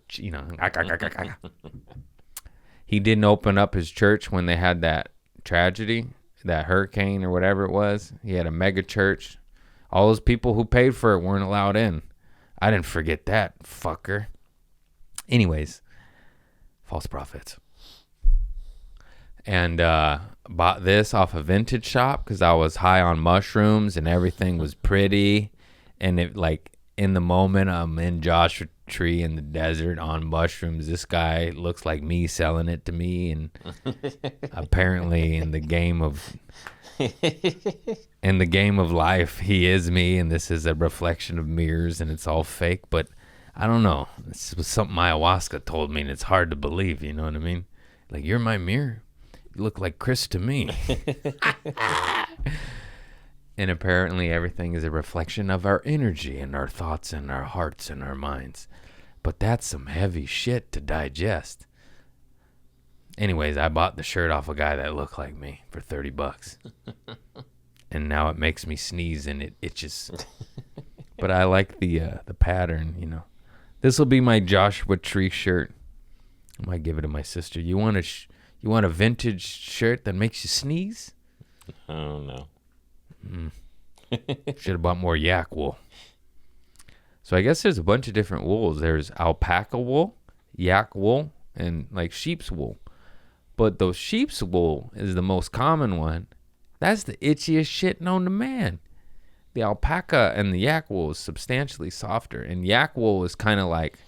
He didn't open up his church when they had that tragedy, that hurricane or whatever it was. He had a mega church. All those people who paid for it weren't allowed in. I didn't forget that, fucker. Anyways, false prophets. And bought this off a vintage shop because I was high on mushrooms and everything was pretty. And it like in the moment I'm in Joshua Tree in the desert on mushrooms, this guy looks like me selling it to me, and apparently in the game of life he is me, and this is a reflection of mirrors and it's all fake. But I don't know, this was something ayahuasca told me, and it's hard to believe, you know what I mean? Like, you're my mirror, you look like Chris to me. And apparently everything is a reflection of our energy and our thoughts and our hearts and our minds. But that's some heavy shit to digest. Anyways, I bought the shirt off a guy that looked like me for $30. And now it makes me sneeze and it itches. But I like the pattern, This will be my Joshua Tree shirt. I might give it to my sister. You want a vintage shirt that makes you sneeze? Oh, no. Should have bought more yak wool. So I guess there's a bunch of different wools. There's alpaca wool, yak wool, and like sheep's wool. But the sheep's wool is the most common one. That's the itchiest shit known to man. The alpaca and the yak wool is substantially softer. And yak wool is kind of like,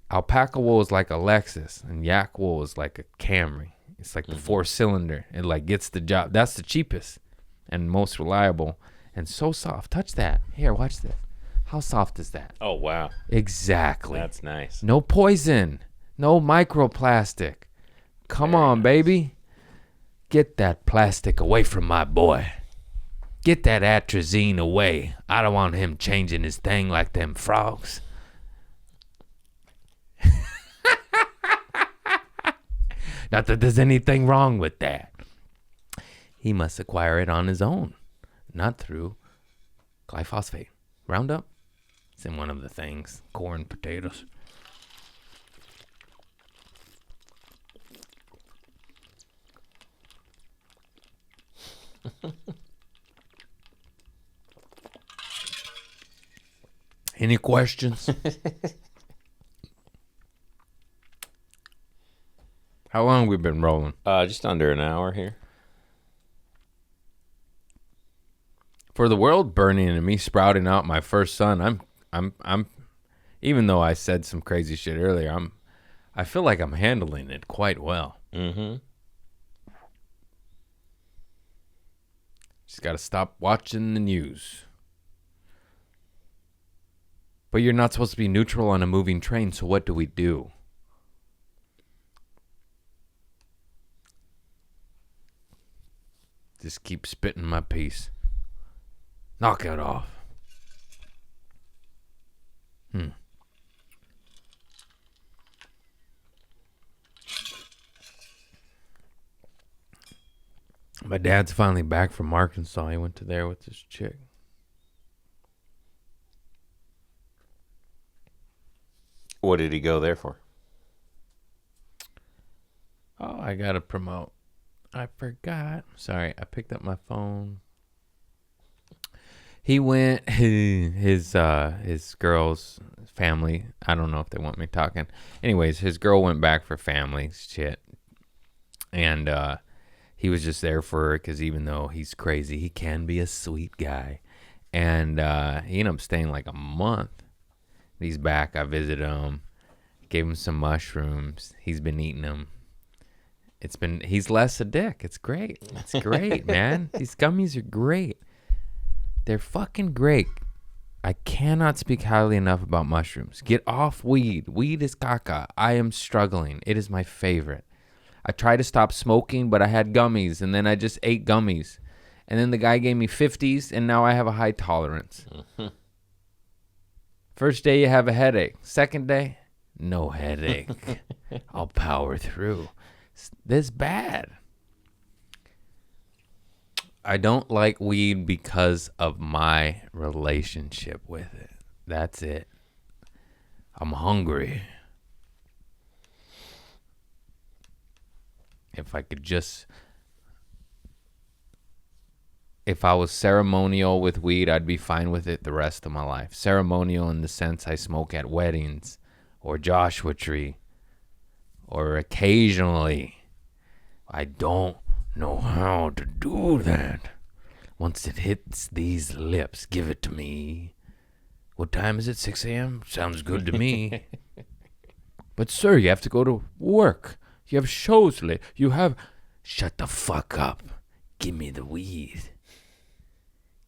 alpaca wool is like a Lexus, and yak wool is like a Camry. It's like the 4-cylinder. It like gets the job. That's the cheapest and most reliable and so soft. Touch that. Here, watch this. How soft is that? Oh, wow. Exactly. That's nice. No poison. No microplastic. Come on, baby. Get that plastic away from my boy. Get that atrazine away. I don't want him changing his thing like them frogs. Not that there's anything wrong with that. He must acquire it on his own, not through glyphosate. Roundup? It's in one of the things. Corn, potatoes. Any questions? How long have we been rolling? Just under an hour here. For the world burning and me sprouting out my first son, I'm even though I said some crazy shit earlier, I feel like I'm handling it quite well. Mm-hmm. Just got to stop watching the news. But you're not supposed to be neutral on a moving train, so what do we do? Just keep spitting my piece. Knock it off. My dad's finally back from Arkansas. He went to there with this chick. What did he go there for? Oh, I gotta promote. I forgot. Sorry, I picked up my phone. He went, his girl's family, I don't know if they want me talking. Anyways, his girl went back for family shit. And he was just there for her because even though he's crazy, he can be a sweet guy. And he ended up staying like a month. He's back. I visited him, gave him some mushrooms. He's been eating them. He's less a dick. It's great. It's great, man. These gummies are great. They're fucking great. I cannot speak highly enough about mushrooms. Get off weed. Weed is caca. I am struggling. It is my favorite. I tried to stop smoking, but I had gummies, and then I just ate gummies. And then the guy gave me 50s, and now I have a high tolerance. First day, you have a headache. Second day, no headache. I'll power through. This bad. I don't like weed because of my relationship with it. That's it. I'm hungry. If I was ceremonial with weed, I'd be fine with it the rest of my life. Ceremonial in the sense I smoke at weddings or Joshua Tree or occasionally. I don't know how to do that. Once it hits these lips, give it to me. What time is it? 6 a.m.? Sounds good to me. But sir, you have to go to work. You have shows late. You have... Shut the fuck up. Give me the weed.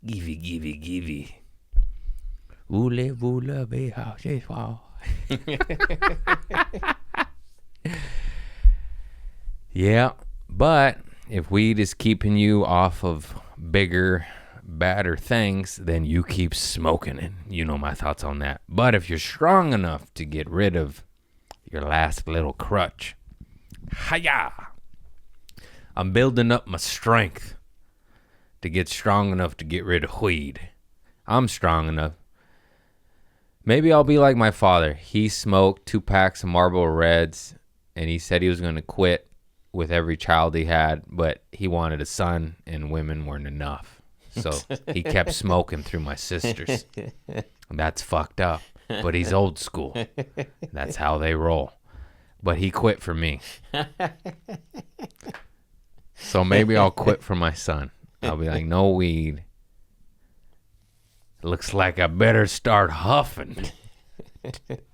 Give. Voulez-vous be Yeah, but if weed is keeping you off of bigger, badder things, then you keep smoking it. You know my thoughts on that. But if you're strong enough to get rid of your last little crutch, hiya! I'm building up my strength to get strong enough to get rid of weed. I'm strong enough. Maybe I'll be like my father. He smoked 2 packs of Marlboro Reds, and he said he was going to quit with every child he had, but he wanted a son, and women weren't enough. So he kept smoking through my sisters. And that's fucked up. but he's old school. That's how they roll. But he quit for me. So maybe I'll quit for my son. I'll be like, no weed. Looks like I better start huffing.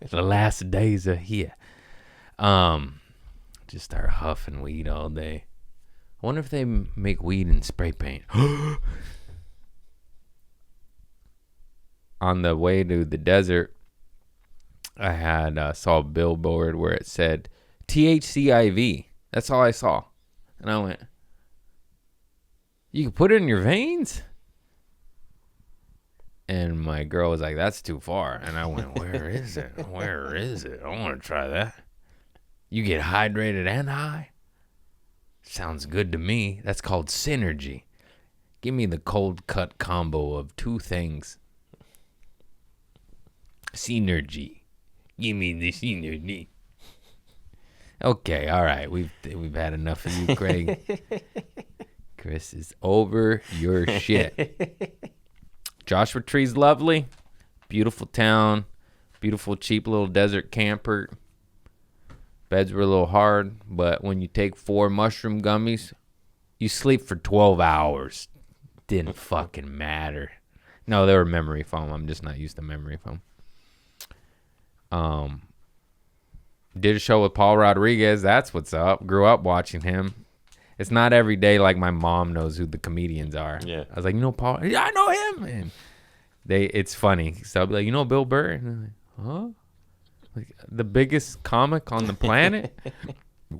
The last days are here. Just start huffing weed all day. I wonder if they make weed in spray paint. On the way to the desert, I had saw a billboard where it said THC IV. That's all I saw. And I went, you can put it in your veins? And my girl was like, that's too far. And I went, where is it? Where is it? I want to try that. You get hydrated and high? Sounds good to me. That's called synergy. Give me the cold cut combo of two things. Synergy. Give me the synergy. Okay, all right. We've had enough of you, Craig. Chris is over your shit. Joshua Tree's lovely. Beautiful town. Beautiful, cheap little desert camper. Beds were a little hard, but when you take 4 mushroom gummies, you sleep for 12 hours. Didn't fucking matter. No, they were memory foam. I'm just not used to memory foam. Did a show with Paul Rodriguez. That's what's up. Grew up watching him. It's not every day like my mom knows who the comedians are. Yeah. I was like, you know Paul? Yeah, I know him. And it's funny. So I'll be like, you know Bill Burr? And they're like, huh? Like, the biggest comic on the planet?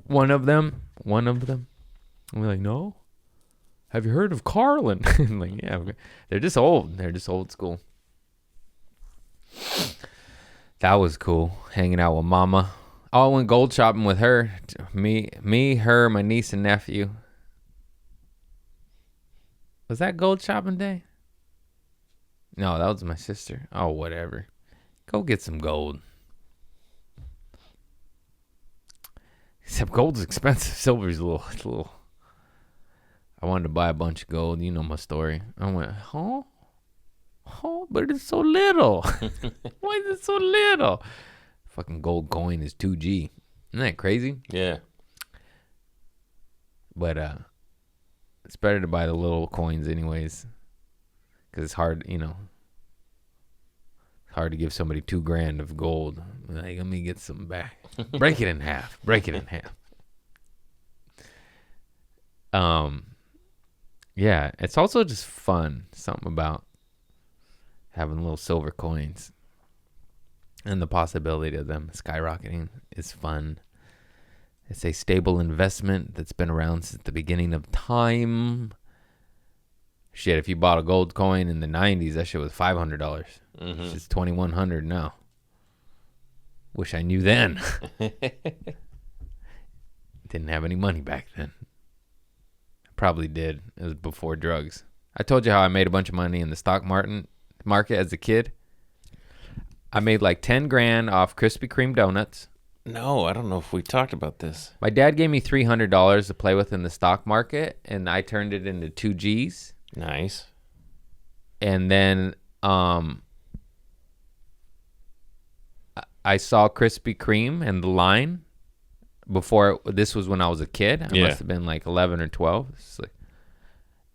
One of them. And we're like, no. Have you heard of Carlin? I'm like, yeah. They're just old. They're just old school. That was cool. Hanging out with Mama. Oh, I went gold shopping with her. Me, her, my niece and nephew. Was that gold shopping day? No, that was my sister. Oh, whatever. Go get some gold. Except gold's expensive. Silver's a little. I wanted to buy a bunch of gold. You know my story. I went, huh? Oh, but it's so little. Why is it so little? Fucking gold coin is 2G. Isn't that crazy? Yeah. But it's better to buy the little coins anyways. Because it's hard, It's hard to give somebody $2,000 of gold. Like, let me get some back. Break it in half. Yeah, it's also just fun. Something about having little silver coins. And the possibility of them skyrocketing is fun. It's a stable investment that's been around since the beginning of time. Shit, if you bought a gold coin in the 90s, that shit was $500. Mm-hmm. It's $2,100 now. Wish I knew then. Didn't have any money back then. I probably did. It was before drugs. I told you how I made a bunch of money in the stock market as a kid. I made like $10,000 off Krispy Kreme donuts. No, I don't know if we talked about this. My dad gave me $300 to play with in the stock market, and I turned it into 2Gs. Nice. And then I saw Krispy Kreme and the line before. This was when I was a kid. I must have been like 11 or 12.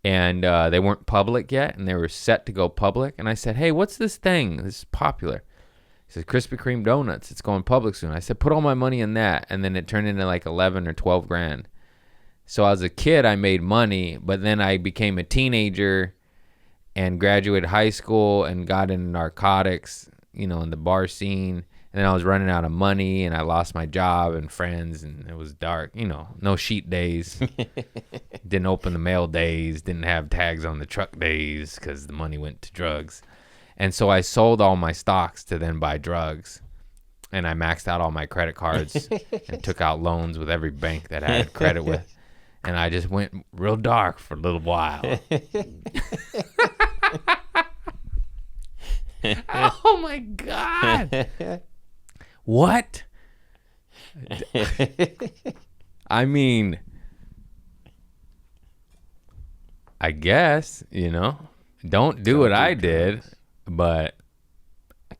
And they weren't public yet, and they were set to go public. And I said, hey, what's this thing? This is popular. He said, Krispy Kreme donuts. It's going public soon. I said, put all my money in that. And then it turned into like 11 or 12 grand. So as a kid, I made money, but then I became a teenager and graduated high school and got into narcotics, in the bar scene. And then I was running out of money, and I lost my job and friends, and it was dark. No sheet days. Didn't open the mail days. Didn't have tags on the truck days because the money went to drugs. And so I sold all my stocks to then buy drugs. And I maxed out all my credit cards and took out loans with every bank that I had credit with. And I just went real dark for a little while. Oh, my God. What? I mean, I guess, don't do what I did, but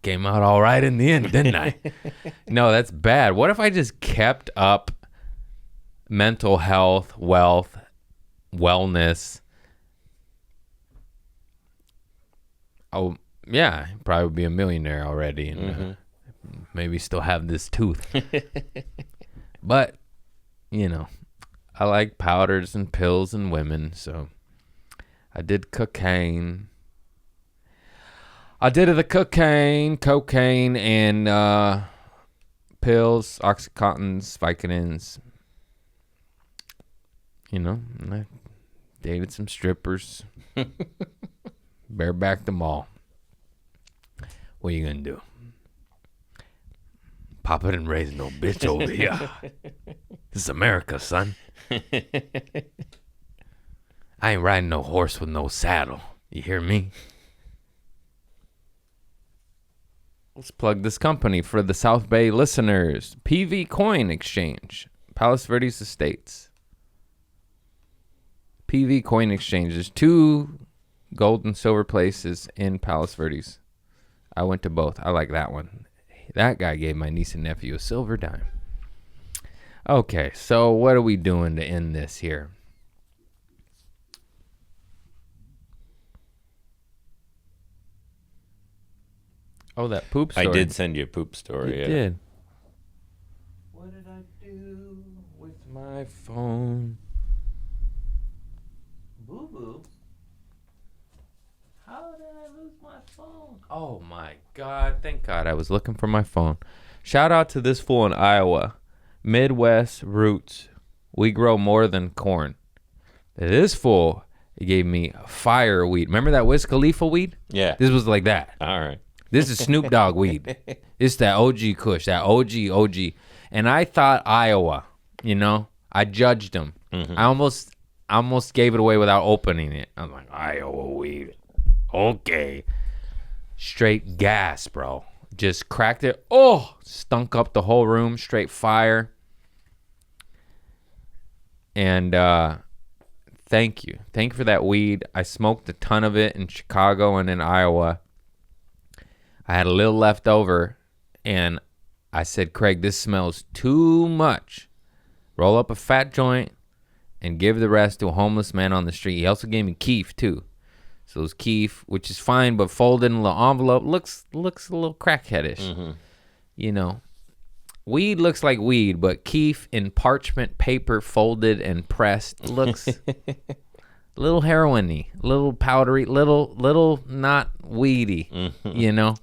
came out all right in the end, didn't I? No, that's bad. What if I just kept up mental health, wealth, wellness? Oh, yeah, probably be a millionaire already and maybe still have this tooth. But, you know, I like powders and pills and women, so I did cocaine. I did the cocaine, and pills, Oxycontins, Vicodins. You know, and I dated some strippers. Barebacked them all. What are you gonna do? Papa didn't raise no bitch over here. This is America, son. I ain't riding no horse with no saddle. You hear me? Let's plug this company for the South Bay listeners. PV Coin Exchange, Palos Verdes Estates. PV Coin Exchange. There's 2 gold and silver places in Palos Verdes. I went to both. I like that one. That guy gave my niece and nephew a silver dime. Okay, so what are we doing to end this here? Oh, that poop story. I did send you a poop story. You did. What did I do with my phone? Boo-boo. How did I lose my phone? Oh, my God. Thank God I was looking for my phone. Shout out to this fool in Iowa. Midwest Roots. We grow more than corn. This fool, he gave me fire weed. Remember that Wiz Khalifa weed? Yeah. This was like that. All right. This is Snoop Dogg weed. It's that OG Kush, that OG. And I thought Iowa, you know, I judged him. Mm-hmm. I almost gave it away without opening it. I'm like, Iowa weed. Okay. Straight gas, bro. Just cracked it. Oh, stunk up the whole room. Straight fire. And thank you. Thank you for that weed. I smoked a ton of it in Chicago and in Iowa. I had a little left over, and I said, Craig, this smells too much. Roll up a fat joint and give the rest to a homeless man on the street. He also gave me keef, too. So it was keef, which is fine, but folded in a little envelope. Looks a little crackheadish. Mm-hmm. You know, weed looks like weed, but keef in parchment paper, folded and pressed, looks a little heroin-y, little powdery, little not weedy, you know?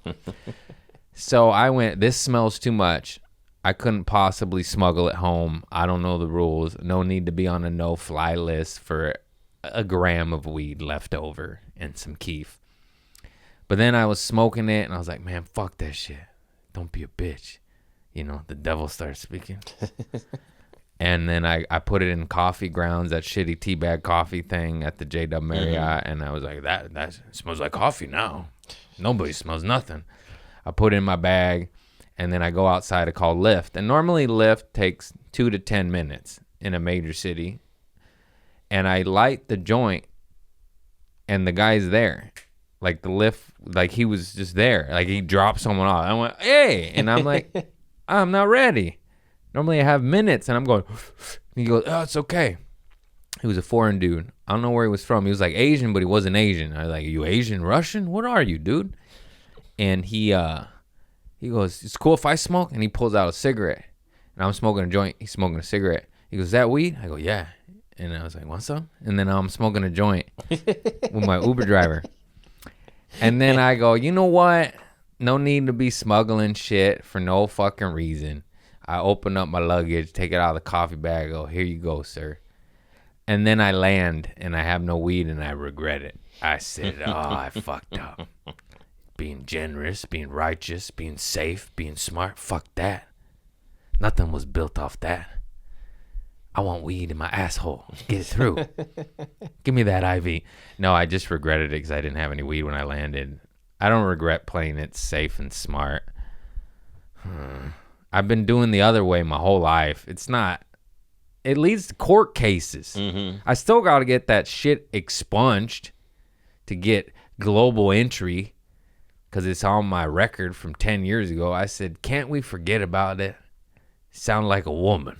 So I went, this smells too much. I couldn't possibly smuggle it home. I don't know the rules. No need to be on a no-fly list for a gram of weed left over and some keef. But then I was smoking it, and I was like, man, fuck that shit. Don't be a bitch. You know, the devil starts speaking. And then I put it in coffee grounds, that shitty teabag coffee thing at the J-Dub Marriott, and I was like, that smells like coffee now. Nobody smells nothing. I put it in my bag, and then I go outside to call Lyft. And normally Lyft takes 2 to 10 minutes in a major city. And I light the joint, and the guy's there. Like the Lyft, like he was just there. Like he dropped someone off. I went, hey! And I'm like, I'm not ready. Normally I have minutes, and I'm going, he goes, oh, it's okay. He was a foreign dude. I don't know where he was from. He was like Asian, but he wasn't Asian. I was like, are you Asian, Russian? What are you, dude? And he goes, it's cool if I smoke? And he pulls out a cigarette. And I'm smoking a joint. He's smoking a cigarette. He goes, is that weed? I go, yeah. And I was like, want some? And then I'm smoking a joint with my Uber driver. And then I go, you know what? No need to be smuggling shit for no fucking reason. I open up my luggage, take it out of the coffee bag, go, here you go, sir. And then I land, and I have no weed, and I regret it. I said, oh, I fucked up. Being generous, being righteous, being safe, being smart, fuck that. Nothing was built off that. I want weed in my asshole. Get it through. Give me that IV. No, I just regretted it because I didn't have any weed when I landed. I don't regret playing it safe and smart. I've been doing the other way my whole life. It's not. It leads to court cases. Mm-hmm. I still got to get that shit expunged to get global entry. because it's on my record from 10 years ago. I said, can't we forget about it? Sound like a woman.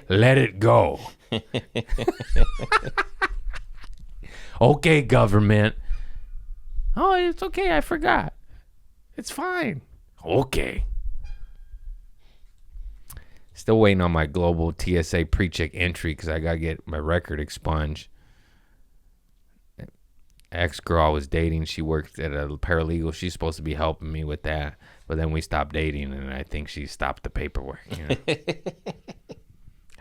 Let it go. Okay, government. Oh, it's okay. I forgot. It's fine. Okay. Still waiting on my global TSA pre-check entry because I got to get my record expunged. Ex-girl I was dating, she worked at a paralegal. She's supposed to be helping me with that. But then we stopped dating, and I think she stopped the paperwork. You know?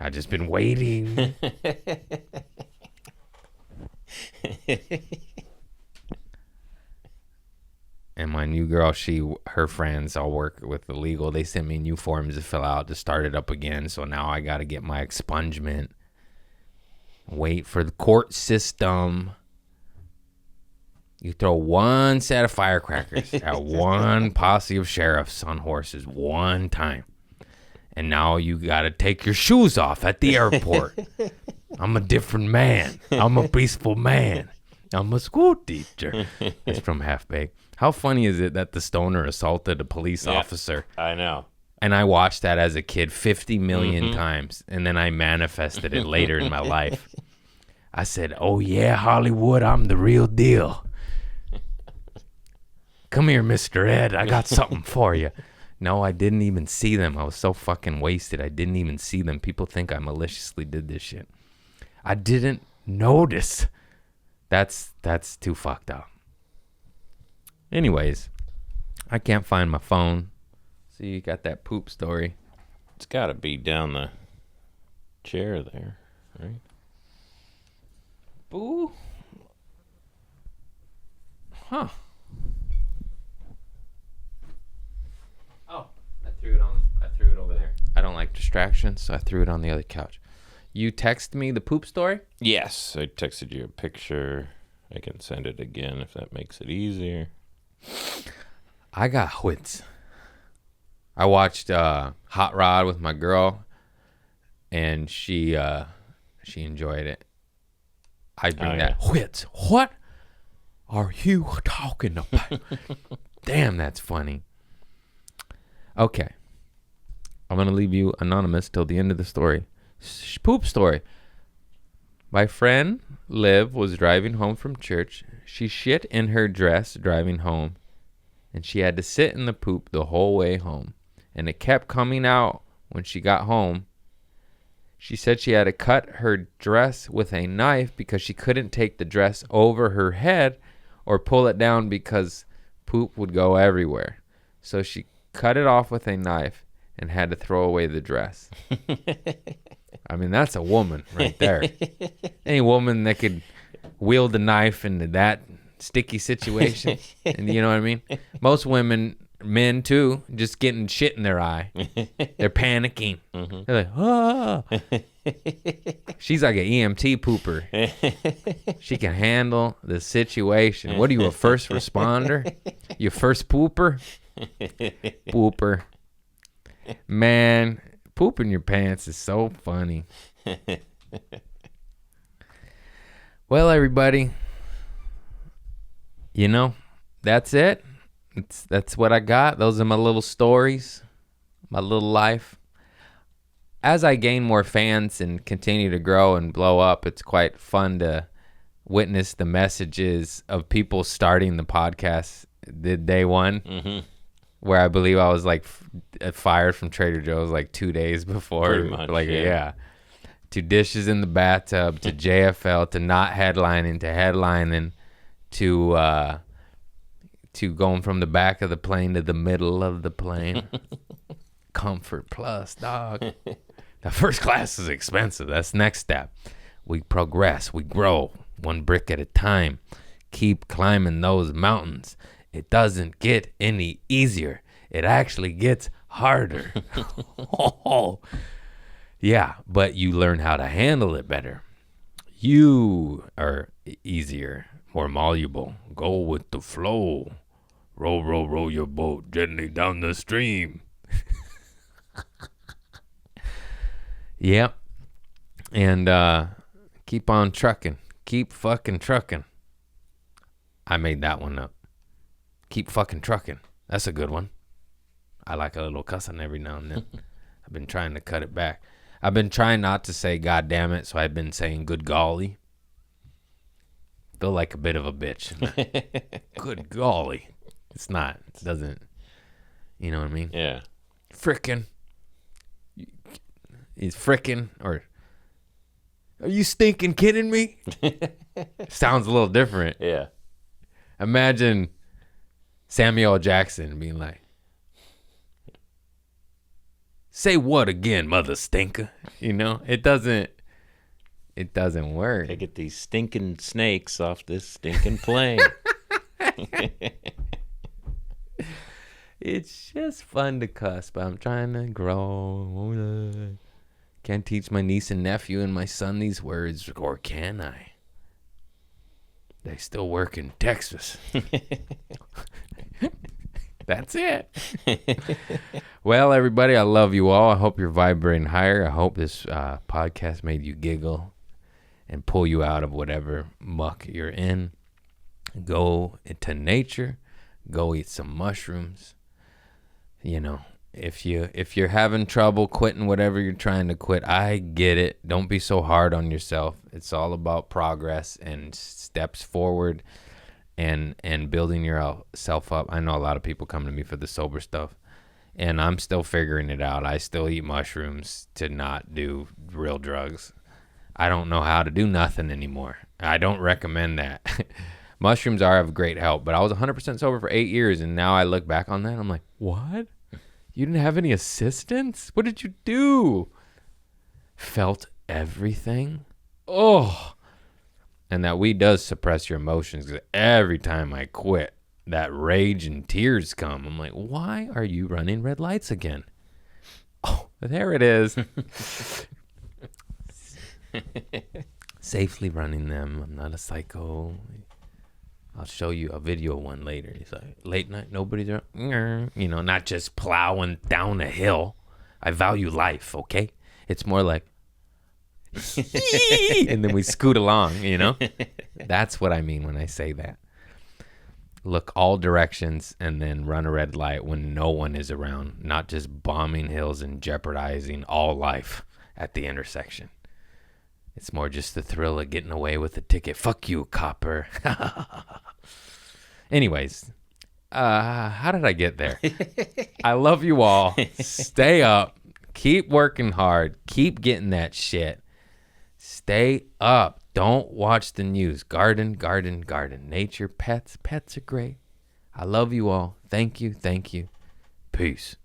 I just been waiting. And my new girl, her friends all work with the legal. They sent me new forms to fill out to start it up again. So now I got to get my expungement. Wait for the court system. You throw one set of firecrackers at one posse of sheriffs on horses one time. And now you got to take your shoes off at the airport. I'm a different man. I'm a peaceful man. I'm a school teacher. It's from Half Baked. How funny is it that the stoner assaulted a police officer? I know. And I watched that as a kid 50 million times. And then I manifested it later in my life. I said, oh, yeah, Hollywood, I'm the real deal. Come here, Mr. Ed. I got something for you. No, I didn't even see them. I was so fucking wasted. I didn't even see them. People think I maliciously did this shit. I didn't notice. That's too fucked up. Anyways, I can't find my phone. So you got that poop story. It's got to be down the chair there, right? Boo. Huh. Oh, I threw it over there. I don't like distractions, so I threw it on the other couch. You text me the poop story? Yes, I texted you a picture. I can send it again if that makes it easier. I got wits. I watched Hot Rod with my girl, and she enjoyed it. I bring that wits. What are you talking about? Damn, that's funny. Okay. I'm going to leave you anonymous till the end of the story. Poop story. My friend Liv was driving home from church. She shit in her dress driving home, and she had to sit in the poop the whole way home, and it kept coming out when she got home. She said she had to cut her dress with a knife because she couldn't take the dress over her head or pull it down because poop would go everywhere. So she cut it off with a knife and had to throw away the dress. I mean, that's a woman right there. Any woman that could wield a knife into that sticky situation. And you know what I mean? Most women, men too, just getting shit in their eye. They're panicking. Mm-hmm. They're like, ah. She's like an EMT pooper. She can handle the situation. What are you, a first responder? You first pooper? Pooper. Man, poop in your pants is so funny. Well, everybody, you know, that's it. That's what I got. Those are my little stories, my little life. As I gain more fans and continue to grow and blow up, it's quite fun to witness the messages of people starting the podcast the day one. Mm-hmm. Where I believe I was like fired from Trader Joe's like 2 days before. Pretty much, like, yeah. To dishes in the bathtub, to JFL, to not headlining, to headlining, to going from the back of the plane to the middle of the plane. Comfort plus, dog. Now, first class is expensive. That's next step. We progress. We grow one brick at a time. Keep climbing those mountains. It doesn't get any easier. It actually gets harder. Oh, yeah, but you learn how to handle it better. You are easier, more malleable. Go with the flow. Row, row, row your boat gently down the stream. Yep. And keep on trucking. Keep fucking trucking. I made that one up. Keep fucking trucking. That's a good one. I like a little cussing every now and then. I've been trying to cut it back. I've been trying not to say God damn it, so I've been saying good golly. Feel like a bit of a bitch. Good golly. It's not. It doesn't. You know what I mean? Yeah. Frickin'. He's frickin', or are you stinking kidding me? Sounds a little different. Yeah. Imagine Samuel L. Jackson being like, say what again, mother stinker? You know, it doesn't work. I get these stinking snakes off this stinking plane. It's just fun to cuss, but I'm trying to grow. Can't teach my niece and nephew and my son these words, or can I? They still work in Texas. That's it. Well, everybody, I love you all. I hope you're vibrating higher. I hope this podcast made you giggle and pull you out of whatever muck you're in. Go into nature. Go eat some mushrooms. You know, if you're having trouble quitting whatever you're trying to quit, I get it. Don't be so hard on yourself. It's all about progress and steps forward and building yourself up. I know a lot of people come to me for the sober stuff, and I'm still figuring it out. I still eat mushrooms to not do real drugs. I don't know how to do nothing anymore. I don't recommend that. Mushrooms are of great help, but I was 100% sober for 8 years, and now I look back on that, and I'm like, what? You didn't have any assistance? What did you do? Felt everything? Oh. And that weed does suppress your emotions, because every time I quit, that rage and tears come. I'm like, why are you running red lights again? Oh, there it is. Safely running them. I'm not a psycho. I'll show you a video of one later. He's like, late night, nobody's around. You know, not just plowing down a hill. I value life, okay? It's more like, and then we scoot along, you know? That's what I mean when I say that. Look all directions and then run a red light when no one is around, not just bombing hills and jeopardizing all life at the intersection. It's more just the thrill of getting away with the ticket. Fuck you, copper. Anyways, how did I get there? I love you all. Stay up. Keep working hard. Keep getting that shit. Stay up. Don't watch the news. Garden, garden, garden. Nature, pets. Pets are great. I love you all. Thank you. Thank you. Peace.